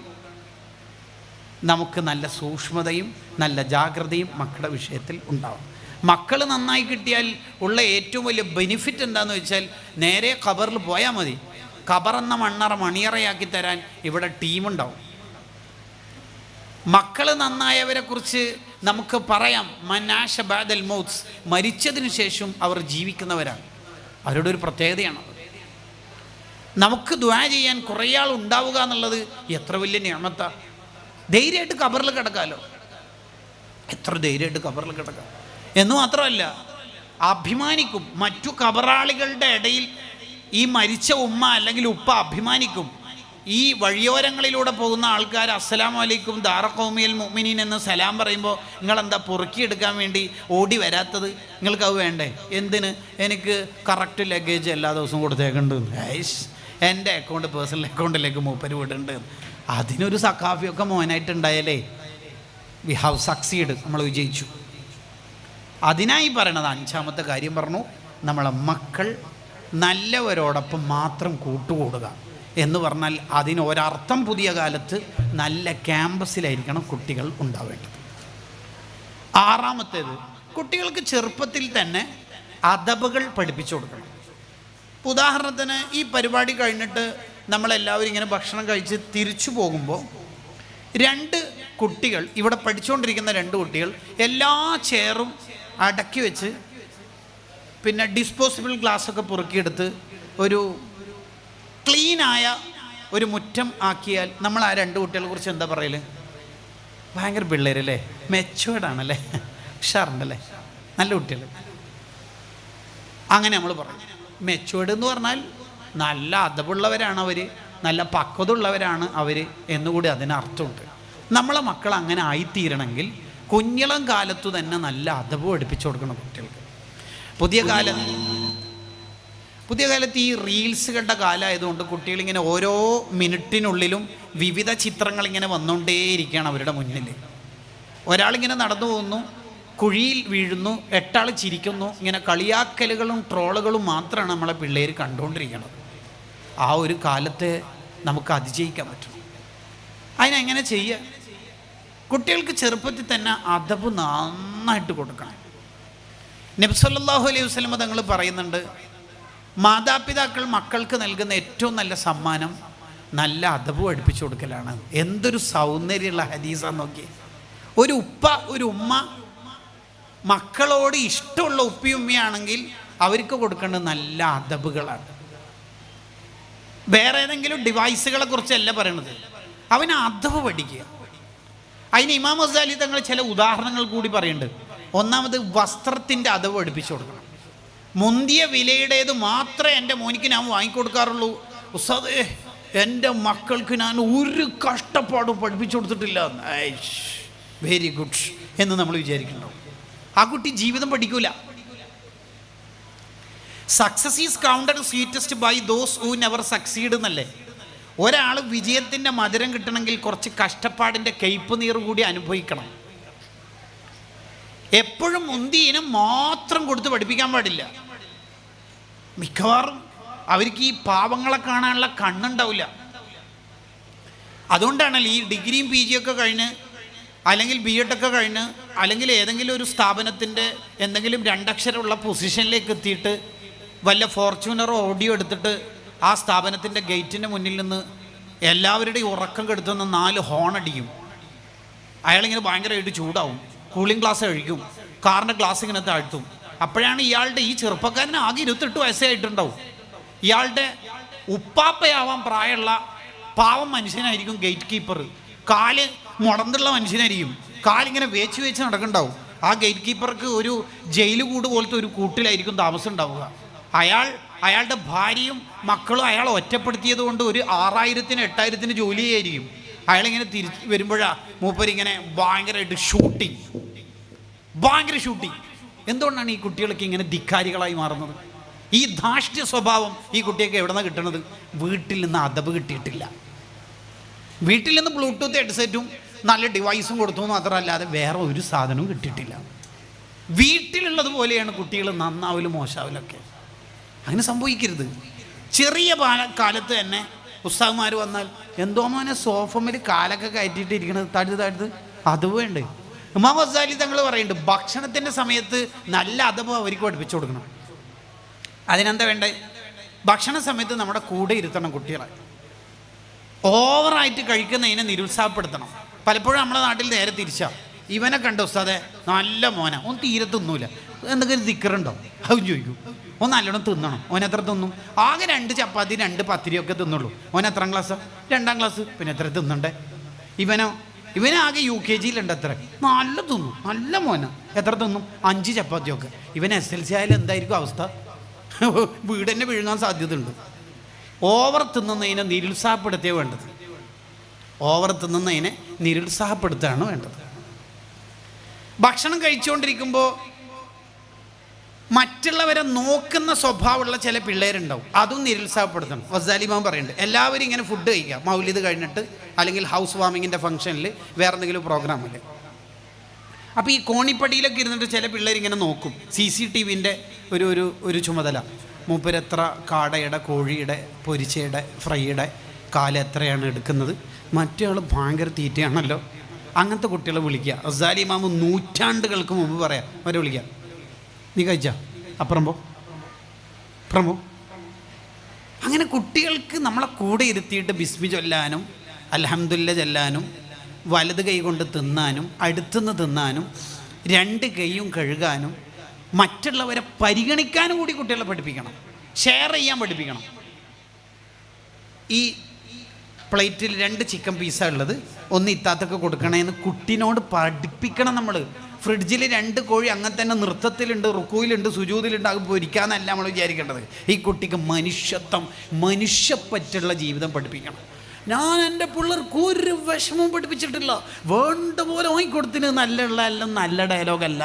നമുക്ക് നല്ല സൂക്ഷ്മതയും നല്ല ജാഗ്രതയും മക്കളുടെ വിഷയത്തിൽ ഉണ്ടാവും. മക്കൾ നന്നായി കിട്ടിയാൽ ഉള്ള ഏറ്റവും വലിയ ബെനിഫിറ്റ് എന്താണെന്ന് വെച്ചാൽ, നേരെ ഖബറിൽ പോയാൽ മതി, ഖബറെന്ന മണ്ണറ മണിയറയാക്കി തരാൻ ഇവിടെ ടീമുണ്ടാവും. മക്കൾ നന്നായവരെ കുറിച്ച് നമുക്ക് പറയാം, മനാശ ബാദൽ മൗത്ത്, മരിച്ചതിന് ശേഷം അവർ ജീവിക്കുന്നവരാണ്, അവരുടെ ഒരു പ്രത്യേകതയാണ്. നമുക്ക് ദുആ ചെയ്യാൻ കുറേ ആൾ ഉണ്ടാവുക എന്നുള്ളത് എത്ര വലിയ നിഅമത്താ. ധൈര്യമായിട്ട് ഖബറിൽ കിടക്കാമല്ലോ, എത്ര ധൈര്യമായിട്ട് ഖബറിൽ കിടക്കാം എന്ന് മാത്രമല്ല അഭിമാനിക്കും. മറ്റു ഖബറാളികളുടെ ഇടയിൽ ഈ മരിച്ച ഉമ്മ അല്ലെങ്കിൽ ഉപ്പ അഭിമാനിക്കും, ഈ വഴിയോരങ്ങളിലൂടെ പോകുന്ന ആൾക്കാർ അസ്സലാമു അലൈക്കും ദാറഖൗമിയൽ മുഅ്മിനീൻ എന്ന് സലാം പറയുമ്പോൾ നിങ്ങളെന്താ പൊറുക്കിയെടുക്കാൻ വേണ്ടി ഓടി വരാത്തത്? നിങ്ങൾക്ക് അത് വേണ്ടേ? എന്തിന്? എനിക്ക് കറക്റ്റ് ലഗേജ് എല്ലാ ദിവസവും കൊടുത്തേക്കുന്നുണ്ട്. എൻ്റെ പേഴ്സണൽ അക്കൗണ്ടിലേക്ക് മൂപ്പര് വിടുന്നുണ്ട്. അതിനൊരു സഖാഫിയൊക്കെ മോനായിട്ടുണ്ടായാലേ വി ഹാവ് സക്സീഡ്, നമ്മൾ വിജയിച്ചു. അതിനായി പറയണത് 5ാമത്തെ കാര്യം പറഞ്ഞു, നമ്മളെ മക്കൾ നല്ലവരോടൊപ്പം മാത്രം കൂട്ടുകൂടുക എന്ന് പറഞ്ഞാൽ അതിനൊരർത്ഥം പുതിയ കാലത്ത് നല്ല ക്യാമ്പസിലായിരിക്കണം കുട്ടികൾ ഉണ്ടാവേണ്ടത്. 6ാമത്തേത്, കുട്ടികൾക്ക് ചെറുപ്പത്തിൽ തന്നെ അദബുകൾ പഠിപ്പിച്ചു കൊടുക്കണം. ഉദാഹരണത്തിന് ഈ പരിപാടി കഴിഞ്ഞിട്ട് നമ്മളെല്ലാവരും ഇങ്ങനെ ഭക്ഷണം കഴിച്ച് തിരിച്ചു പോകുമ്പോൾ 2 കുട്ടികൾ, ഇവിടെ പഠിച്ചുകൊണ്ടിരിക്കുന്ന 2 കുട്ടികൾ എല്ലാ ചെയറും അടക്കി വെച്ച് പിന്നെ ഡിസ്പോസിബിൾ ഗ്ലാസ്സൊക്കെ പൊറുക്കിയെടുത്ത് ഒരു ക്ലീനായ ഒരു മുറ്റം ആക്കിയാൽ നമ്മൾ ആ 2 കുട്ടികളെ കുറിച്ച് എന്താ പറയൽ? ഭയങ്കര പിള്ളേരല്ലേ, മെച്ചുവേർഡാണല്ലേ, ഉഷാറുണ്ടല്ലേ, നല്ല കുട്ടികൾ. അങ്ങനെ നമ്മൾ പറയും. മെച്ചുവേർഡ് എന്ന് പറഞ്ഞാൽ നല്ല അതവുള്ളവരാണ് അവർ, നല്ല പക്വതയുള്ളവരാണ് അവർ എന്നുകൂടി അതിനർത്ഥമുണ്ട്. നമ്മളെ മക്കൾ അങ്ങനെ ആയിത്തീരണമെങ്കിൽ കുഞ്ഞിളം കാലത്തു തന്നെ നല്ല അതവ് പഠിപ്പിച്ചു കൊടുക്കണം കുട്ടികൾക്ക്. പുതിയ കാലത്ത് ഈ റീൽസുകളുടെ കാലമായതുകൊണ്ട് കുട്ടികളിങ്ങനെ ഓരോ മിനിറ്റിനുള്ളിലും വിവിധ ചിത്രങ്ങളിങ്ങനെ വന്നുകൊണ്ടേയിരിക്കുകയാണ് അവരുടെ മുന്നിൽ. ഒരാളിങ്ങനെ നടന്നു പോകുന്നു, കുഴിയിൽ വീഴുന്നു, 8 ആൾ ചിരിക്കുന്നു. ഇങ്ങനെ കളിയാക്കലുകളും ട്രോളുകളും മാത്രമാണ് നമ്മളെ പിള്ളേർ കണ്ടുകൊണ്ടിരിക്കുന്നത്. ആ ഒരു കാലത്തെ നമുക്ക് അതിജയിക്കാൻ പറ്റും. അതിനെങ്ങനെ ചെയ്യുക? കുട്ടികൾക്ക് ചെറുപ്പത്തിൽ തന്നെ അദബ് നന്നായിട്ട് കൊടുക്കണം. നബി സല്ലല്ലാഹു അലൈഹി വസല്ലം തങ്ങൾ പറയുന്നുണ്ട്, മാതാപിതാക്കൾ മക്കൾക്ക് നൽകുന്ന ഏറ്റവും നല്ല സമ്മാനം നല്ല അദബ് പഠിപ്പിച്ചു കൊടുക്കലാണ്. എന്തൊരു സൗന്ദര്യമുള്ള ഹദീസാന്ന് നോക്കി. ഒരു ഉപ്പ ഒരു ഉമ്മ മക്കളോട് ഇഷ്ടമുള്ള ഉപ്പയും ഉമ്മയാണെങ്കിൽ അവർക്ക് കൊടുക്കേണ്ടത് നല്ല അദബുകളാണ്. വേറെ ഏതെങ്കിലും ഡിവൈസുകളെ കുറിച്ചല്ല പറയണത്, അവന് അദബ് പഠിക്കുക. അതിന് ഇമാം ഗസാലി തങ്ങൾ ചില ഉദാഹരണങ്ങൾ കൂടി പറയുന്നുണ്ട്. ഒന്നാമത് വസ്ത്രത്തിൻ്റെ അദബ് പഠിപ്പിച്ചു കൊടുക്കണം. മുന്തിയ വിലയുടേത് മാത്രമേ എൻ്റെ മോനിക്ക് ഞാൻ വാങ്ങിക്കൊടുക്കാറുള്ളൂ. ഉസ്താദേ, എൻ്റെ മക്കൾക്ക് ഞാൻ ഒരു കഷ്ടപ്പാടും പഠിപ്പിച്ചു കൊടുത്തിട്ടില്ല. വെരി ഗുഡ് എന്ന് നമ്മൾ വിചാരിക്കുന്നുണ്ടോ? ആ കുട്ടി ജീവിതം പഠിക്കൂല. Success is counted sweetest by those who never succeed എന്നല്ലേ. ഒരാൾ വിജയത്തിൻ്റെ മധുരം കിട്ടണമെങ്കിൽ കുറച്ച് കഷ്ടപ്പാടിൻ്റെ കയ്പ് നീർ കൂടി അനുഭവിക്കണം. എപ്പോഴും മുന്തിയിനം മാത്രം കൊടുത്ത് പഠിപ്പിക്കാൻ പാടില്ല. മിക്കവാറും അവർക്ക് ഈ പാവങ്ങളെ കാണാനുള്ള കണ്ണുണ്ടാവില്ല. അതുകൊണ്ടാണല്ലോ ഈ ഡിഗ്രിയും PG ഒക്കെ കഴിഞ്ഞ് അല്ലെങ്കിൽ BEd ഒക്കെ കഴിഞ്ഞ് അല്ലെങ്കിൽ ഏതെങ്കിലും ഒരു സ്ഥാപനത്തിൻ്റെ എന്തെങ്കിലും 2 അക്ഷരമുള്ള പൊസിഷനിലേക്ക് എത്തിയിട്ട് വല്ല ഫോർച്യൂണറോ ഓഡിയോ എടുത്തിട്ട് ആ സ്ഥാപനത്തിൻ്റെ ഗേറ്റിൻ്റെ മുന്നിൽ നിന്ന് എല്ലാവരുടെയും ഉറക്കം കെടുത്തുന്ന 4 ഹോൺ അടിക്കും. അയാളിങ്ങനെ ഭയങ്കരമായിട്ട് ചൂടാവും, കൂളിംഗ് ഗ്ലാസ് കഴിക്കും, കാറിൻ്റെ ഗ്ലാസ് ഇങ്ങനെ താഴ്ത്തും. അപ്പോഴാണ് ഇയാളുടെ ഈ ചെറുപ്പക്കാരന് ആകെ 28 വയസ്സേ ആയിട്ടുണ്ടാവും. ഇയാളുടെ ഉപ്പാപ്പയാവാൻ പ്രായമുള്ള പാവം മനുഷ്യനായിരിക്കും ഗേറ്റ് കീപ്പർ. കാല് മുടന്തുള്ള മനുഷ്യനായിരിക്കും, കാലിങ്ങനെ വേച്ച് വേച്ച് നടക്കുന്നുണ്ടാവും. ആ ഗേറ്റ് കീപ്പർക്ക് ഒരു ജയിൽ കൂട് പോലത്തെ ഒരു കൂട്ടിലായിരിക്കും താമസം ഉണ്ടാവുക. അയാളുടെ ഭാര്യയും മക്കളും അയാളെ ഒറ്റപ്പെടുത്തിയത് കൊണ്ട് ഒരു 6000-ന് 8000-ന് ജോലി ചെയ്യായിരിക്കും. അയാളിങ്ങനെ തിരിച്ച് വരുമ്പോഴാണ് മൂപ്പരിങ്ങനെ ഭയങ്കരമായിട്ട് ഭയങ്കര ഷൂട്ടിങ്. എന്തുകൊണ്ടാണ് ഈ കുട്ടികൾക്ക് ഇങ്ങനെ ധിക്കാരികളായി മാറുന്നത്? ഈ ധാർഷ്ട്യ സ്വഭാവം ഈ കുട്ടിയൊക്കെ എവിടെ നിന്നാണ് കിട്ടുന്നത്? വീട്ടിൽ നിന്ന് അദബ് കിട്ടിയിട്ടില്ല. വീട്ടിൽ നിന്ന് ബ്ലൂടൂത്ത് ഹെഡ്സെറ്റും നല്ല ഡിവൈസും കൊടുത്തു മാത്രമല്ലാതെ വേറെ ഒരു സാധനവും കിട്ടിയിട്ടില്ല. വീട്ടിലുള്ളത് പോലെയാണ് കുട്ടികൾ നന്നാവലും മോശാവലൊക്കെ. അങ്ങനെ സംഭവിക്കരുത്. ചെറിയ കാലത്ത് തന്നെ ഉസ്താദ്മാർ വന്നാൽ എന്തോ മോനെ സോഫമിൽ കാലൊക്കെ കയറ്റിയിട്ട് ഇരിക്കണത് താഴ്ത്ത് അത് വേണ്ടേ? ഇമാം ഗസാലി തങ്ങൾ പറയുന്നുണ്ട്, ഭക്ഷണത്തിൻ്റെ സമയത്ത് നല്ല അദബ് അവർക്ക് പഠിപ്പിച്ചു കൊടുക്കണം. അതിനെന്താ വേണ്ടേ? ഭക്ഷണ സമയത്ത് നമ്മുടെ കൂടെ ഇരുത്തണം കുട്ടികളെ. ഓവറായിട്ട് കഴിക്കുന്നതിനെ നിരുത്സാഹപ്പെടുത്തണം. പലപ്പോഴും നമ്മുടെ നാട്ടിൽ നേരെ തിരിച്ചാ. ഇവനെ കണ്ട ഉസ്താദെ നല്ല മോന, ഓൻ തീരെ തിന്നൂല, എന്തെങ്കിലും ദിക്കറുണ്ടോ അതും ചോദിക്കും. ഓൻ നല്ലോണം തിന്നണം. ഓൻ എത്ര തിന്നും? ആകെ 2 ചപ്പാത്തി 2 പത്തിരിയൊക്കെ തിന്നുള്ളൂ. ഓൻ എത്രാം ക്ലാസ്സാ? 2ാം ക്ലാസ്. പിന്നെ എത്ര തിന്നണ്ടേ? ഇവനാകെ UKG-യിലുണ്ട്. എത്ര നല്ല തിന്നും, നല്ല മോന. എത്ര തിന്നും? 5 ചപ്പാത്തിയൊക്കെ. ഇവൻ SLC ആയാലും എന്തായിരിക്കും അവസ്ഥ? വീട് തന്നെ വിഴുങ്ങാൻ സാധ്യതയുണ്ട്. ഓവർ തിന്നുന്നതിനെ നിരുത്സാഹപ്പെടുത്തുക വേണ്ടത്. ഓവർ തിന്നുന്നതിനെ നിരുത്സാഹപ്പെടുത്തുകയാണ് വേണ്ടത്. ഭക്ഷണം കഴിച്ചുകൊണ്ടിരിക്കുമ്പോൾ മറ്റുള്ളവരെ നോക്കുന്ന സ്വഭാവമുള്ള ചില പിള്ളേരുണ്ടാവും, അതും നിരുത്സാഹപ്പെടുത്തണം. ഗസാലി ഇമാം പറയുന്നുണ്ട്, എല്ലാവരും ഇങ്ങനെ ഫുഡ് കഴിക്കുക മൗലിദ് കഴിഞ്ഞിട്ട്, അല്ലെങ്കിൽ ഹൗസ് വാമിങ്ങിൻ്റെ ഫംഗ്ഷനിൽ, വേറെ എന്തെങ്കിലും പ്രോഗ്രാമിൽ. അപ്പോൾ ഈ കോണിപ്പടിയിലൊക്കെ ഇരുന്നിട്ട് ചില പിള്ളേർ ഇങ്ങനെ നോക്കും. CCTVൻ്റെ ഒരു ചുമതല. മൂപ്പരെത്ര കാടയുടെ, കോഴിയുടെ, പൊരിച്ചയുടെ, ഫ്രൈയുടെ കാലം എത്രയാണ് എടുക്കുന്നത്, മറ്റേ ആൾ ഭയങ്കര തീറ്റയാണല്ലോ, അങ്ങനത്തെ കുട്ടികളെ വിളിക്കുക. ഗസാലി ഇമാം നൂറ്റാണ്ടുകൾക്ക് മുമ്പ് പറയാം, അവരെ വിളിക്കുക, നീ കഴിച്ചാ അപ്പുറം പോ. അങ്ങനെ കുട്ടികൾക്ക് നമ്മളെ കൂടെ ഇരുത്തിയിട്ട് ബിസ്മി ചൊല്ലാനും അൽഹംദുലില്ലാ ചൊല്ലാനും വലത് കൈ കൊണ്ട് തിന്നാനും അടുത്തുനിന്ന് തിന്നാനും 2 കൈയും കഴുകാനും മറ്റുള്ളവരെ പരിഗണിക്കാനും കൂടി കുട്ടികളെ പഠിപ്പിക്കണം. ഷെയർ ചെയ്യാൻ പഠിപ്പിക്കണം. ഈ പ്ലേറ്റിൽ 2 ചിക്കൻ പീസാണ് ഉള്ളത്, ഒന്ന് ഇത്താത്തൊക്കെ കൊടുക്കണേന്ന് കുട്ടിനോട് പഠിപ്പിക്കണം നമ്മൾ. ഫ്രിഡ്ജിൽ 2 കോഴി അങ്ങനെ തന്നെ നൃത്തത്തിലുണ്ട്, റുക്കൂയിലുണ്ട്, സുജൂദിലുണ്ട്, അത് പൊരിക്കാന്നല്ല നമ്മൾ വിചാരിക്കേണ്ടത്. ഈ കുട്ടിക്ക് മനുഷ്യപ്പറ്റുള്ള ജീവിതം പഠിപ്പിക്കണം. ഞാൻ എൻ്റെ പിള്ളേർക്ക് ഒരു വിഷമവും പഠിപ്പിച്ചിട്ടില്ല, വേണ്ട പോലെ വാങ്ങിക്കൊടുത്തിന്, എല്ലാം നല്ല ഡയലോഗല്ല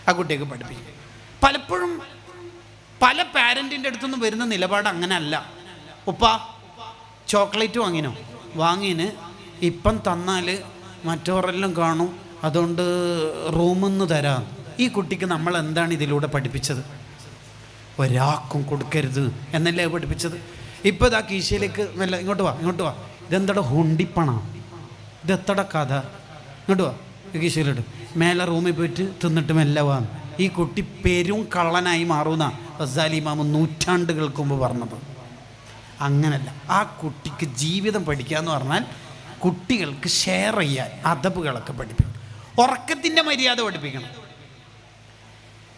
ആ കുട്ടിക്ക് പഠിപ്പിക്കും. പലപ്പോഴും പല പാരൻറ്റിൻ്റെ അടുത്തുനിന്ന് വരുന്ന നിലപാട് അങ്ങനെ അല്ല. ഉപ്പ ചോക്ലേറ്റ് വാങ്ങിന് ഇപ്പം തന്നാൽ മറ്റവരെല്ലാം കാണും, അതുകൊണ്ട് റൂമിൽ നിന്ന് തരാം. ഈ കുട്ടിക്ക് നമ്മൾ എന്താണ് ഇതിലൂടെ പഠിപ്പിച്ചത്? ഒരാൾക്കും കൊടുക്കരുത് എന്നല്ലേ പഠിപ്പിച്ചത്. ഇപ്പോൾ ഇതാ കീശയിലേക്ക് വല്ല ഇങ്ങോട്ട് വാ, ഇതെന്തടാ ഹുണ്ടിപ്പണ, ഇതെത്തട കഥ, ഇങ്ങോട്ട് വാ, കീശയിലിട്ട് മേലെ റൂമിൽ പോയിട്ട് തിന്നിട്ട് മെല്ലെ വാ. ഈ കുട്ടി പെരും കള്ളനായി മാറുന്ന ഗസാലി ഇമാം നൂറ്റാണ്ടുകൾക്ക് മുമ്പ് പറഞ്ഞത്. അങ്ങനല്ല. ആ കുട്ടിക്ക് ജീവിതം പഠിക്കുക എന്ന് പറഞ്ഞാൽ കുട്ടികൾക്ക് ഷെയർ ചെയ്യാൻ അദബുകളൊക്കെ പഠിപ്പിക്കണം. ഉറക്കത്തിൻ്റെ മര്യാദ പഠിപ്പിക്കണം.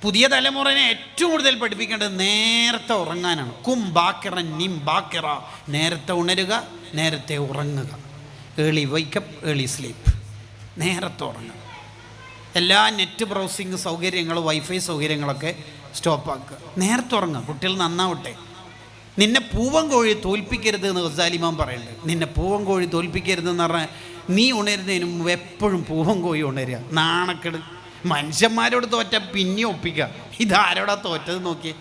പുതിയ തലമുറനെ ഏറ്റവും കൂടുതൽ പഠിപ്പിക്കേണ്ടത് നേരത്തെ ഉറങ്ങാനാണ്. ബാക്കിറ, നേരത്തെ ഉണരുക, നേരത്തെ ഉറങ്ങുക. Early വൈക്കപ്പ്, early sleep. നേരത്തെ ഉറങ്ങുക. എല്ലാ നെറ്റ് ബ്രൗസിങ് സൗകര്യങ്ങളും വൈഫൈ സൗകര്യങ്ങളൊക്കെ സ്റ്റോപ്പാക്കുക. നേരത്തെ ഉറങ്ങുക. കുട്ടികൾ നന്നാവട്ടെ. നിന്നെ പൂവൻ കോഴി തോൽപ്പിക്കരുത് എന്ന് ഗസാലി ഇമാം പറയുന്നുണ്ട്. നിന്നെ പൂവൻ കോഴി തോൽപ്പിക്കരുതെന്ന് പറഞ്ഞാൽ നീ ഉണരുന്നതിന് മുമ്പ് എപ്പോഴും പൂവൻ കോഴി ഉണരുക. നാണക്കെട്. മനുഷ്യന്മാരോട് തോറ്റ പിന്നെ ഒപ്പിക്കുക. ഇതാരോടാ തോറ്റത് നോക്കിയേ.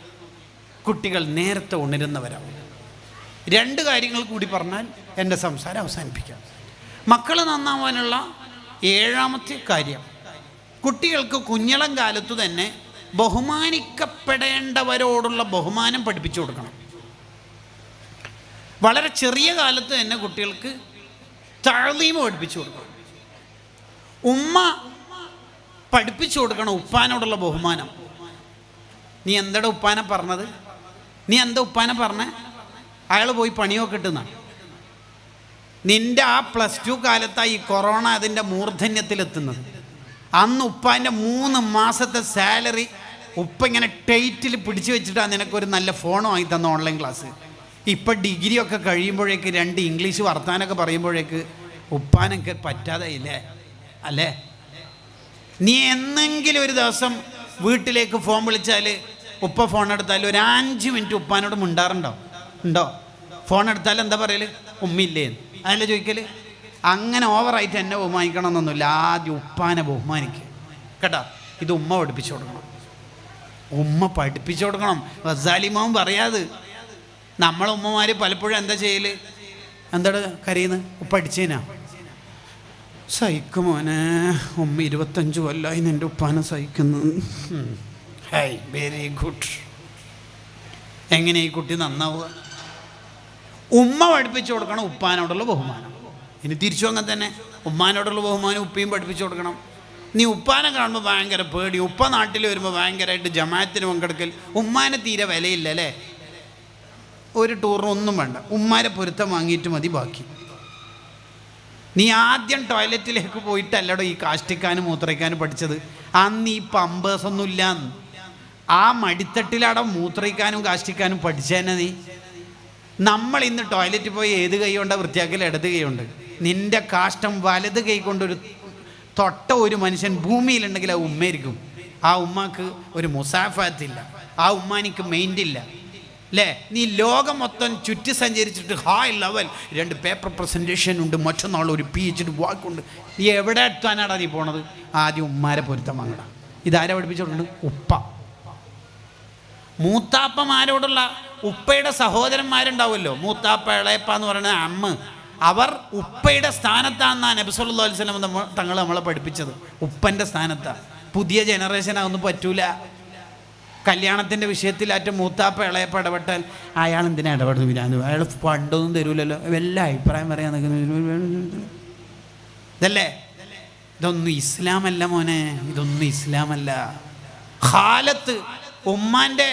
കുട്ടികൾ നേരത്തെ ഉണരുന്നവരാവും. 2 കാര്യങ്ങൾ കൂടി പറഞ്ഞാൽ എൻ്റെ സംസാരം അവസാനിപ്പിക്കാം. മക്കൾ നന്നാവാനുള്ള 7ാമത്തെ കാര്യം, കുട്ടികൾക്ക് കുഞ്ഞിളം കാലത്തു തന്നെ ബഹുമാനിക്കപ്പെടേണ്ടവരോടുള്ള ബഹുമാനം പഠിപ്പിച്ചു കൊടുക്കണം. വളരെ ചെറിയ കാലത്ത് തന്നെ കുട്ടികൾക്ക് തഅ്ലീം പഠിപ്പിച്ചു കൊടുക്കണം. ഉമ്മ പഠിപ്പിച്ചു കൊടുക്കണം ഉപ്പാനോടുള്ള ബഹുമാനം. നീ എന്താ ഉപ്പാനെ പറഞ്ഞത്? നീ എന്താ ഉപ്പാനെ പറഞ്ഞേ? അയാൾ പോയി പണിയൊക്കെ ഇട്ടുന്ന. നിൻ്റെ ആ +2 കാലത്തായി ഈ കൊറോണ അതിൻ്റെ മൂർധന്യത്തിലെത്തുന്നത്. അന്ന് ഉപ്പാൻ്റെ 3 മാസത്തെ സാലറി ഉപ്പ ഇങ്ങനെ ടൈറ്റിൽ പിടിച്ചു വെച്ചിട്ടാണ് നിനക്കൊരു നല്ല ഫോൺ വാങ്ങി തന്ന ഓൺലൈൻ ക്ലാസ്. ഇപ്പം ഡിഗ്രിയൊക്കെ കഴിയുമ്പോഴേക്ക് 2 ഇംഗ്ലീഷ് വർത്താനൊക്കെ പറയുമ്പോഴേക്ക് ഉപ്പാനൊക്കെ പറ്റാതായില്ലേ അല്ലേ? നീ എന്നെങ്കിലും ഒരു ദിവസം വീട്ടിലേക്ക് ഫോൺ വിളിച്ചാൽ, ഉപ്പ ഫോൺ എടുത്താൽ ഒരു 5 മിനിറ്റ് ഉപ്പാനോട് ഉണ്ടോ? ഫോൺ എടുത്താൽ എന്താ പറയൽ? ഉമ്മയില്ലേ അതല്ലേ ചോദിക്കൽ. അങ്ങനെ ഓവറായിട്ട് എന്നെ ബഹുമാനിക്കണം എന്നൊന്നുമില്ല. ആദ്യം ഉപ്പാനെ ബഹുമാനിക്കുക കേട്ടോ. ഇത് ഉമ്മ പഠിപ്പിച്ചു കൊടുക്കണം. ഗസാലി ഇമാം പറയാത്. നമ്മളെ ഉമ്മമാർ പലപ്പോഴും എന്താ ചെയ്യൽ? എന്താണ് കരയുന്നത്? ഉപ്പ അടിച്ചേനാ? സഹിക്കുമോനെ, ഉമ്മ 25 കൊല്ലമായി നിൻ്റെ ഉപ്പാനെ സഹിക്കുന്നു. Very good. എങ്ങനെ ഈ കുട്ടി നന്നാവുക? ഉമ്മ പഠിപ്പിച്ചു കൊടുക്കണം ഉപ്പാനോടുള്ള ബഹുമാനം. ഇനി തിരിച്ചു അങ്ങനെ തന്നെ ഉമ്മാനോടുള്ള ബഹുമാനം ഉപ്പയും പഠിപ്പിച്ചു കൊടുക്കണം. നീ ഉപ്പാനെ കാണുമ്പോൾ ഭയങ്കര പേടി, ഉപ്പ നാട്ടിൽ വരുമ്പോൾ ഭയങ്കരമായിട്ട് ജമാഅത്തിന് പങ്കെടുക്കൽ. ഉമ്മാനെ തീരെ വിലയില്ല അല്ലേ? ഒരു ടൂറിനൊന്നും വേണ്ട, ഉമ്മാരെ പൊരുത്തം വാങ്ങിയിട്ട് മതി ബാക്കി. നീ ആദ്യം ടോയ്ലറ്റിലേക്ക് പോയിട്ടല്ലടോ ഈ കാഷ്ടിക്കാനും മൂത്രയ്ക്കാനും പഠിച്ചത്. അന്ന് ഈ പമ്പേഴ്സൊന്നും ഇല്ല. ആ മടിത്തട്ടിലവിടെ മൂത്രയ്ക്കാനും കാഷ്ടിക്കാനും പഠിച്ചതന്നെ നീ. നമ്മൾ ഇന്ന് ടോയ്ലറ്റിൽ പോയി ഏത് കൈ കൊണ്ടാണ് വൃത്തിയാക്കൽ? ഇടത് കൈ കൊണ്ട്. നിൻ്റെ കാഷ്ടം വലത് കൈ കൊണ്ടൊരു ഒരു മനുഷ്യൻ ഭൂമിയിലുണ്ടെങ്കിൽ ആ ഉമ്മയായിരിക്കും. ആ ഉമ്മാക്ക് ഒരു മുസാഫാത്തില്ല, ആ ഉമ്മാനിക്ക് മെയിൻ്റില്ല. അല്ലേ? നീ ലോകം മൊത്തം ചുറ്റി സഞ്ചരിച്ചിട്ട് ഹൈ ലെവൽ 2 പേപ്പർ പ്രസൻറ്റേഷൻ ഉണ്ട്, മറ്റന്നാൾ ഒരു PhD വാക്കുണ്ട്. നീ എവിടെ എത്താനാടാ നീ പോണത്? ആദ്യം ഉമ്മാരെ പൊരുത്തം വാങ്ങണം. ഇതാരെ പഠിപ്പിച്ചിട്ടുണ്ട്? ഉപ്പ. മൂത്താപ്പമാരോടുള്ള ഉപ്പയുടെ സഹോദരന്മാരുണ്ടാവുമല്ലോ, മൂത്താപ്പ ഇളയപ്പ എന്ന് പറയുന്നത് അമ്മ, അവർ ഉപ്പയുടെ സ്ഥാനത്താണെന്നാണ് നബി സല്ലല്ലാഹു അലൈഹി വസല്ലം തങ്ങൾ നമ്മളെ പഠിപ്പിച്ചത്. ഉപ്പൻ്റെ സ്ഥാനത്താണ്. പുതിയ ജനറേഷനൊന്നും പറ്റൂല. കല്യാണത്തിൻ്റെ വിഷയത്തിലാറ്റ മൂത്താപ്പ ഇളയപ്പ ഇടപെട്ടാൽ അയാൾ എന്തിനാ ഇടപെടുന്നു? പിന്നെ അയാൾ പണ്ടൊന്നും തരൂലല്ലോ, വല്ല അഭിപ്രായം പറയാൻ നിൽക്കുന്ന ഇതല്ലേ? ഇതൊന്നും ഇസ്ലാമല്ല മോനെ, ഇതൊന്നും ഇസ്ലാമല്ല. ഖാലത്ത്, ഉമ്മാൻ്റെ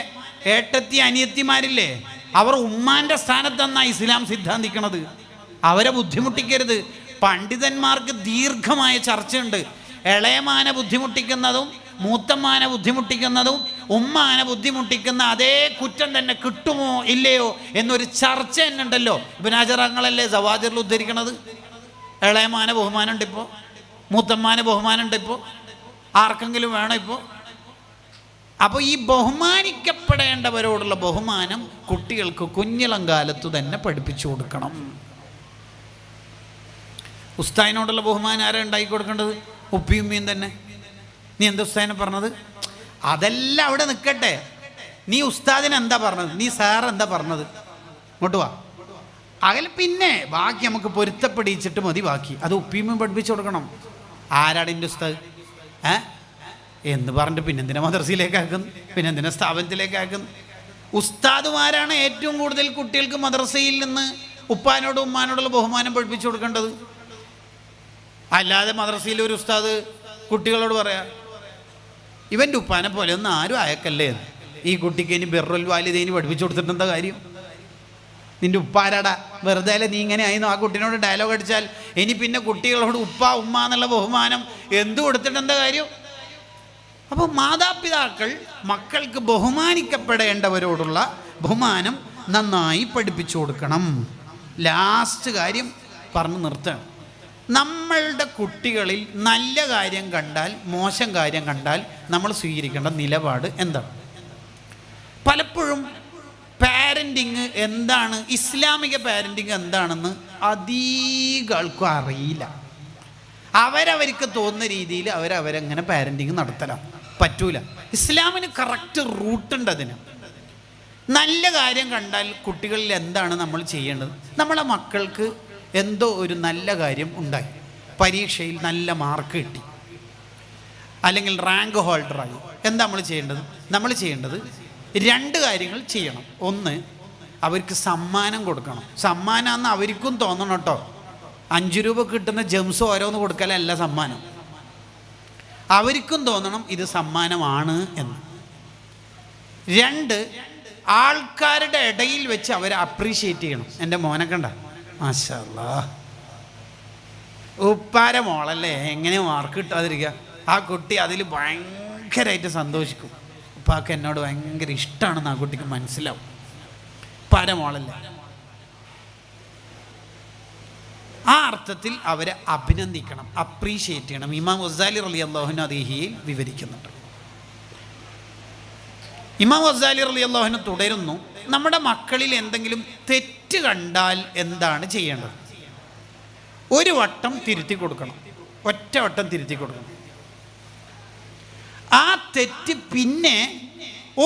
ഏട്ടത്തി അനിയത്തിമാരില്ലേ, അവർ ഉമ്മാൻ്റെ സ്ഥാനത്തെന്നാ ഇസ്ലാം സിദ്ധാന്തിക്കണത്. അവരെ ബുദ്ധിമുട്ടിക്കരുത്. പണ്ഡിതന്മാർക്ക് ദീർഘമായ ചർച്ചയുണ്ട്. ഇളയമാനെ ബുദ്ധിമുട്ടിക്കുന്നതും മൂത്തമ്മാനെ ബുദ്ധിമുട്ടിക്കുന്നതും ഉമ്മാനെ ബുദ്ധിമുട്ടിക്കുന്ന അതേ കുറ്റം തന്നെ കിട്ടുമോ ഇല്ലയോ എന്നൊരു ചർച്ച തന്നെ ഉണ്ടല്ലോ. ഇബ്നു ഹജർ തങ്ങളല്ലേ സവാജിറിൽ ഉദ്ധരിക്കണത്. ഇളയമാനെ ബഹുമാനമുണ്ട് ഇപ്പോൾ, മൂത്തമ്മാനെ ബഹുമാനമുണ്ട് ഇപ്പോൾ, ആർക്കെങ്കിലും വേണം ഇപ്പോൾ. അപ്പോൾ ഈ ബഹുമാനിക്കപ്പെടേണ്ടവരോടുള്ള ബഹുമാനം കുട്ടികൾക്ക് കുഞ്ഞിളം കാലത്തു തന്നെ പഠിപ്പിച്ചു കൊടുക്കണം. ഉസ്താദിനോടുള്ള ബഹുമാനം ആരാ ഉണ്ടാക്കി കൊടുക്കേണ്ടത്? ഉപ്പിയും ഉമ്മയും തന്നെ. നീ എന്താ ഉസ്താദിനെ പറഞ്ഞത്? അതെല്ലാം അവിടെ നിൽക്കട്ടെ. നീ ഉസ്താദിന് എന്താ പറഞ്ഞത്? നീ സാർ എന്താ പറഞ്ഞത്? ഇങ്ങോട്ട് വാ. അതിൽ പിന്നെ ബാക്കി നമുക്ക് പൊരുത്തപ്പെടിച്ചിട്ട് മതി. ബാക്കി അത് ഉപ്പിയും പഠിപ്പിച്ചു കൊടുക്കണം. ആരാണ് എൻ്റെ ഉസ്താദ് എന്ന് പറഞ്ഞിട്ട് പിന്നെന്തിനാ മദ്രസയിലേക്ക് ആക്കുന്നു? പിന്നെന്തിനാ സ്ഥാപനത്തിലേക്ക് ആക്കുന്നു? ഉസ്താദുമാരാണ് ഏറ്റവും കൂടുതൽ കുട്ടികൾക്ക് മദ്രസയിൽ നിന്ന് ഉപ്പാനോടും ഉമ്മാനോടുള്ള ബഹുമാനം പഠിപ്പിച്ചു കൊടുക്കേണ്ടത്. അല്ലാതെ മദ്രസയിൽ ഒരു ഉസ്താദ് കുട്ടികളോട് പറയാ, ഇവൻ്റെ ഉപ്പാനെ പോലെ ഒന്നും ആരും അയക്കല്ലേ, ഈ കുട്ടിക്ക് ഇനി ബിർറുൽ വാലിദൈനി പഠിപ്പിച്ചു കൊടുത്തിട്ട് എന്താ കാര്യം? നിൻ്റെ ഉപ്പാരാടാ, വെറുതെ അല്ലേ നീ ഇങ്ങനെ ആയിരുന്നു. ആ കുട്ടീനോട് ഡയലോഗ് അടിച്ചാൽ ഇനി പിന്നെ കുട്ടികളോട് ഉപ്പ ഉമ്മ എന്നുള്ള ബഹുമാനം എന്ത് കൊടുത്തിട്ട് എന്താ കാര്യം? അപ്പോൾ മാതാപിതാക്കൾ മക്കൾക്ക് ബഹുമാനിക്കപ്പെടേണ്ടവരോടുള്ള ബഹുമാനം നന്നായി പഠിപ്പിച്ചു കൊടുക്കണം. ലാസ്റ്റ് കാര്യം പറഞ്ഞു നിർത്തണം. നമ്മളുടെ കുട്ടികളിൽ നല്ല കാര്യം കണ്ടാൽ മോശം കാര്യം കണ്ടാൽ നമ്മൾ സ്വീകരിക്കേണ്ട നിലപാട് എന്താണ്? പലപ്പോഴും പാരൻറ്റിങ് എന്താണ്, ഇസ്ലാമിക പാരൻറ്റിങ് എന്താണെന്ന് അധികം ആൾക്കും അറിയില്ല. അവരവർക്ക് തോന്നുന്ന രീതിയിൽ അവരവരങ്ങനെ പാരൻറ്റിങ് നടത്തലാണ്. പറ്റൂല. ഇസ്ലാമിന് കറക്റ്റ് റൂട്ടുണ്ട്. അതിന് നല്ല കാര്യം കണ്ടാൽ കുട്ടികളിൽ എന്താണ് നമ്മൾ ചെയ്യേണ്ടത്? നമ്മളെ മക്കൾക്ക് എന്തോ ഒരു നല്ല കാര്യം ഉണ്ടായി, പരീക്ഷയിൽ നല്ല മാർക്ക് കിട്ടി, അല്ലെങ്കിൽ റാങ്ക് ഹോൾഡറായി. എന്താ നമ്മൾ ചെയ്യേണ്ടത്? നമ്മൾ ചെയ്യേണ്ടത് 2 കാര്യങ്ങൾ ചെയ്യണം. ഒന്ന്, അവർക്ക് സമ്മാനം കൊടുക്കണം. സമ്മാനം എന്ന് അവർക്കും തോന്നണം കേട്ടോ. 5 രൂപ കിട്ടുന്ന ജെംസ് ഓരോന്ന് കൊടുക്കലല്ല സമ്മാനം. അവർക്കും തോന്നണം ഇത് സമ്മാനമാണ് എന്ന്. 2, ആൾക്കാരുടെ ഇടയിൽ വെച്ച് അവരെ അപ്രീഷിയേറ്റ് ചെയ്യണം. എൻ്റെ മോനെ കണ്ട, മാഷാ അല്ലാഹ്, ഉപ്പാര മോളല്ലേ, എങ്ങനെ മാർക്ക് കിട്ടാതിരിക്കുക? ആ കുട്ടി അതിൽ ഭയങ്കരമായിട്ട് സന്തോഷിക്കും. ഉപ്പാക്ക് എന്നോട് ഭയങ്കര ഇഷ്ടമാണെന്ന് ആ കുട്ടിക്ക് മനസ്സിലാവും. ഉപ്പാര മോളല്ലേ. ആ അർത്ഥത്തിൽ അവരെ അഭിനന്ദിക്കണം, അപ്രീഷിയേറ്റ് ചെയ്യണം. ഇമാം ഗസാലി റളിയല്ലാഹു അൻഹു അതിഹിയിൽ വിവരിക്കുന്നുണ്ട്. ഇമാം ഗസാലി റളിയല്ലാഹു അൻഹു തുടരുന്നു, നമ്മുടെ മക്കളിൽ എന്തെങ്കിലും തെറ്റ് കണ്ടാൽ എന്താണ് ചെയ്യേണ്ടത്? ഒരു വട്ടം തിരുത്തി കൊടുക്കണം, ഒറ്റ വട്ടം തിരുത്തി കൊടുക്കണം. ആ തെറ്റ് പിന്നെ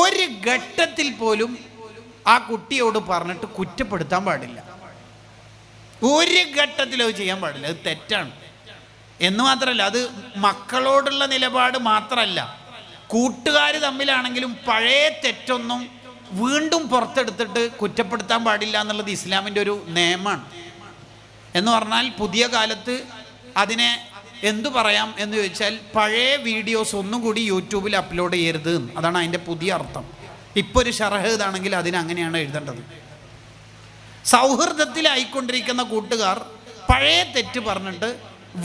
ഒരു ഘട്ടത്തിൽ പോലും ആ കുട്ടിയോട് പറഞ്ഞിട്ട് കുറ്റപ്പെടുത്താൻ പാടില്ല. ഒരു ഘട്ടത്തിലും അത് ചെയ്യാൻ പാടില്ല. അത് തെറ്റാണ് എന്ന് മാത്രമല്ല, അത് മക്കളോടുള്ള നിലപാട് മാത്രമല്ല, കൂട്ടുകാർ തമ്മിലാണെങ്കിലും പഴയ തെറ്റൊന്നും വീണ്ടും പുറത്തെടുത്തിട്ട് കുറ്റപ്പെടുത്താൻ പാടില്ല എന്നുള്ളത് ഇസ്ലാമിൻ്റെ ഒരു നിയമമാണ്. എന്ന് പറഞ്ഞാൽ പുതിയ കാലത്ത് അതിനെ എന്തു പറയാം എന്ന് ചോദിച്ചാൽ, പഴയ വീഡിയോസ് ഒന്നും കൂടി യൂട്യൂബിൽ അപ്ലോഡ് ചെയ്യരുത്, അതാണ് അതിൻ്റെ പുതിയ അർത്ഥം. ഇപ്പോൾ ഒരു ഷറഹ് ഇതാണെങ്കിൽ അതിനങ്ങനെയാണ് എഴുതേണ്ടത്. സൗഹൃദത്തിലായിക്കൊണ്ടിരിക്കുന്ന കൂട്ടുകാർ പഴയ തെറ്റ് പറഞ്ഞിട്ട്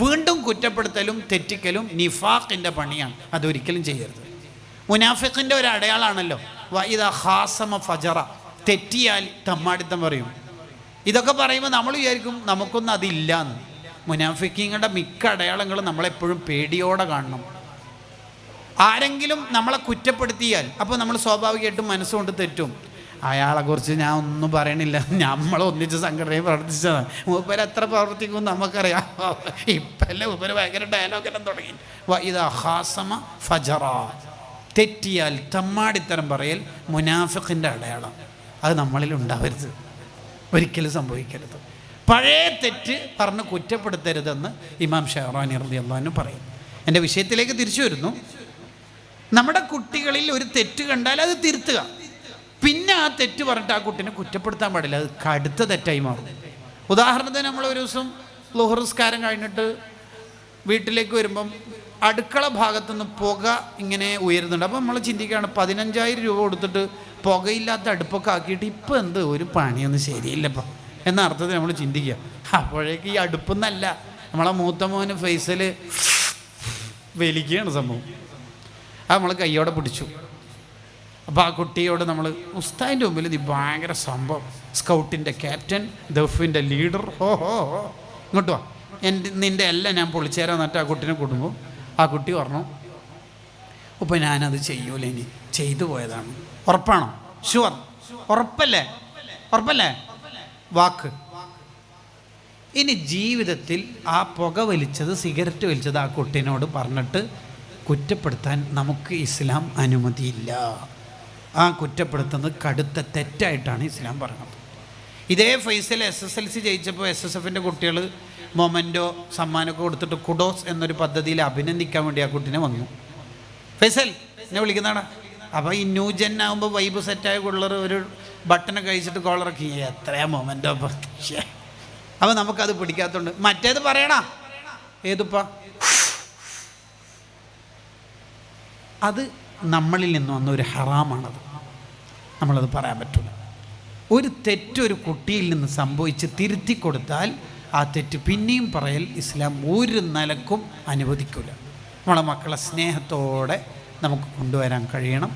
വീണ്ടും കുറ്റപ്പെടുത്തലും തെറ്റിക്കലും നിഫാഖിൻ്റെ പണിയാണ്. അതൊരിക്കലും ചെയ്യരുത്. മുനാഫിഖിൻ്റെ ഒരു അടയാളാണല്ലോ വഇദാ ഖാസമ ഫജറ, തെറ്റിയാൽ തമ്മാടിത്തം പറയും. ഇതൊക്കെ പറയുമ്പോൾ നമ്മൾ വിചാരിക്കും നമുക്കൊന്നും അതില്ല എന്ന്. മുനാഫിഖീങ്ങളുടെ മിക്ക അടയാളങ്ങളും നമ്മളെപ്പോഴും പേടിയോടെ കാണണം. ആരെങ്കിലും നമ്മളെ കുറ്റപ്പെടുത്തിയാൽ അപ്പോൾ നമ്മൾ സ്വാഭാവികമായിട്ടും മനസ്സുകൊണ്ട് തെറ്റും. അയാളെക്കുറിച്ച് ഞാൻ ഒന്നും പറയണില്ല, നമ്മൾ ഒന്നിച്ച് സംഘടനയിൽ പ്രവർത്തിച്ചതാണ്. മൂപ്പര് എത്ര പ്രവർത്തിക്കും നമുക്കറിയാം. ഇപ്പല്ലേ മൂപ്പര് ഭയങ്കര ഡയലോഗെല്ലാം തുടങ്ങി. ഇത് ഹാസമ ഫജറ, തെറ്റിയാൽ തമ്മാടിത്തരം പറയൽ മുനാഫിഖിൻ്റെ അടയാളം. അത് നമ്മളിൽ ഉണ്ടാവരുത്, ഒരിക്കലും സംഭവിക്കരുത്. പഴയ തെറ്റ് പറഞ്ഞ് കുറ്റപ്പെടുത്തരുതെന്ന് ഇമാം ഷഹറാനി റളിയല്ലാഹു അൻഹു പറയും. എൻ്റെ വിഷയത്തിലേക്ക് തിരിച്ചു വരുന്നു. നമ്മുടെ കുട്ടികളിൽ ഒരു തെറ്റ് കണ്ടാൽ അത് തിരുത്തുക. പിന്നെ ആ തെറ്റ് പറഞ്ഞിട്ട് ആ കുട്ടീനെ കുറ്റപ്പെടുത്താൻ പാടില്ല, അത് കടുത്ത തെറ്റായി മാറും. ഉദാഹരണത്തിന് നമ്മൾ ഒരു ദിവസം ളുഹർ നിസ്കാരം കഴിഞ്ഞിട്ട് വീട്ടിലേക്ക് വരുമ്പം അടുക്കള ഭാഗത്തുനിന്ന് പുക ഇങ്ങനെ ഉയരുന്നുണ്ട്. അപ്പോൾ നമ്മൾ ചിന്തിക്കുകയാണ് 15,000 രൂപ കൊടുത്തിട്ട് പുകയില്ലാത്ത അടുപ്പൊക്കെ ആക്കിയിട്ട് ഇപ്പം എന്ത് ഒരു പണിയൊന്നും ശരിയില്ലപ്പം എന്ന അർത്ഥത്തിൽ നമ്മൾ ചിന്തിക്കുക. അപ്പോഴേക്ക് ഈ അടുപ്പൊന്നല്ല, നമ്മളെ മൂത്ത മോന് ഫേസിൽ വലിക്കുകയാണ് സംഭവം. അത് നമ്മൾ കയ്യോടെ പിടിച്ചു. അപ്പോൾ ആ കുട്ടിയോട് നമ്മൾ ഉസ്താദിൻ്റെ മുമ്പിൽ ഇത് ഭയങ്കര സംഭവം, സ്കൗട്ടിൻ്റെ ക്യാപ്റ്റൻ, ദഫിൻ്റെ ലീഡർ, ഇങ്ങോട്ട് വാ, നിൻ്റെ എല്ലാം ഞാൻ പൊളിച്ചേരാൻ എന്നിട്ട് ആ കുട്ടീനെ കൊടുക്കുമ്പോൾ ആ കുട്ടി പറഞ്ഞു, അപ്പോൾ ഞാനത് ചെയ്യൂല, ഇനി ചെയ്തു പോയതാണ്. ഉറപ്പാണോ? ഷുവർ? ഉറപ്പല്ലേ? ഉറപ്പല്ലേ? വാക്ക്. ഇനി ജീവിതത്തിൽ ആ പുക വലിച്ചത്, സിഗരറ്റ് വലിച്ചത് ആ കുട്ടീനോട് പറഞ്ഞിട്ട് കുറ്റപ്പെടുത്താൻ നമുക്ക് ഇസ്ലാം അനുമതിയില്ല. ആ കുറ്റപ്പെടുത്തുന്നത് കടുത്ത തെറ്റായിട്ടാണ് ഇസ്ലാം പറയുന്നത്. ഇതേ ഫൈസൽ SSLC ജയിച്ചപ്പോൾ SSFൻ്റെ കുട്ടികൾ മൊമെൻറ്റോ സമ്മാനമൊക്കെ കൊടുത്തിട്ട് കുഡോസ് എന്നൊരു പദ്ധതിയിൽ അഭിനന്ദിക്കാൻ വേണ്ടി ആ കുട്ടീനെ വന്നു. ഫൈസൽ എന്നെ വിളിക്കുന്നതാണ്. അപ്പോൾ ഈ ന്യൂ ജെൻ ആകുമ്പോൾ വൈബ് സെറ്റായ കൊള്ളർ ഒരു ബട്ടനെ കഴിച്ചിട്ട് കോളറൊക്കെ എത്രയാ മൊമെൻറ്റോ. അപ്പോൾ നമുക്കത് പിടിക്കാത്തതുകൊണ്ട് മറ്റേത് പറയണ ഏതുപ്പാ, അത് നമ്മളിൽ നിന്ന് വന്ന ഒരു ഹറാമാണത്, നമ്മളത് പറയാൻ പറ്റില്ല. ഒരു തെറ്റൊരു കുട്ടിയിൽ നിന്ന് സംഭവിച്ച് തിരുത്തി കൊടുത്താൽ ആ തെറ്റ് പിന്നെയും പറയൽ ഇസ്ലാം ഒരു നിലക്കും അനുവദിക്കില്ല. നമ്മളെ മക്കളെ സ്നേഹത്തോടെ നമുക്ക് കൊണ്ടുവരാൻ കഴിയണം.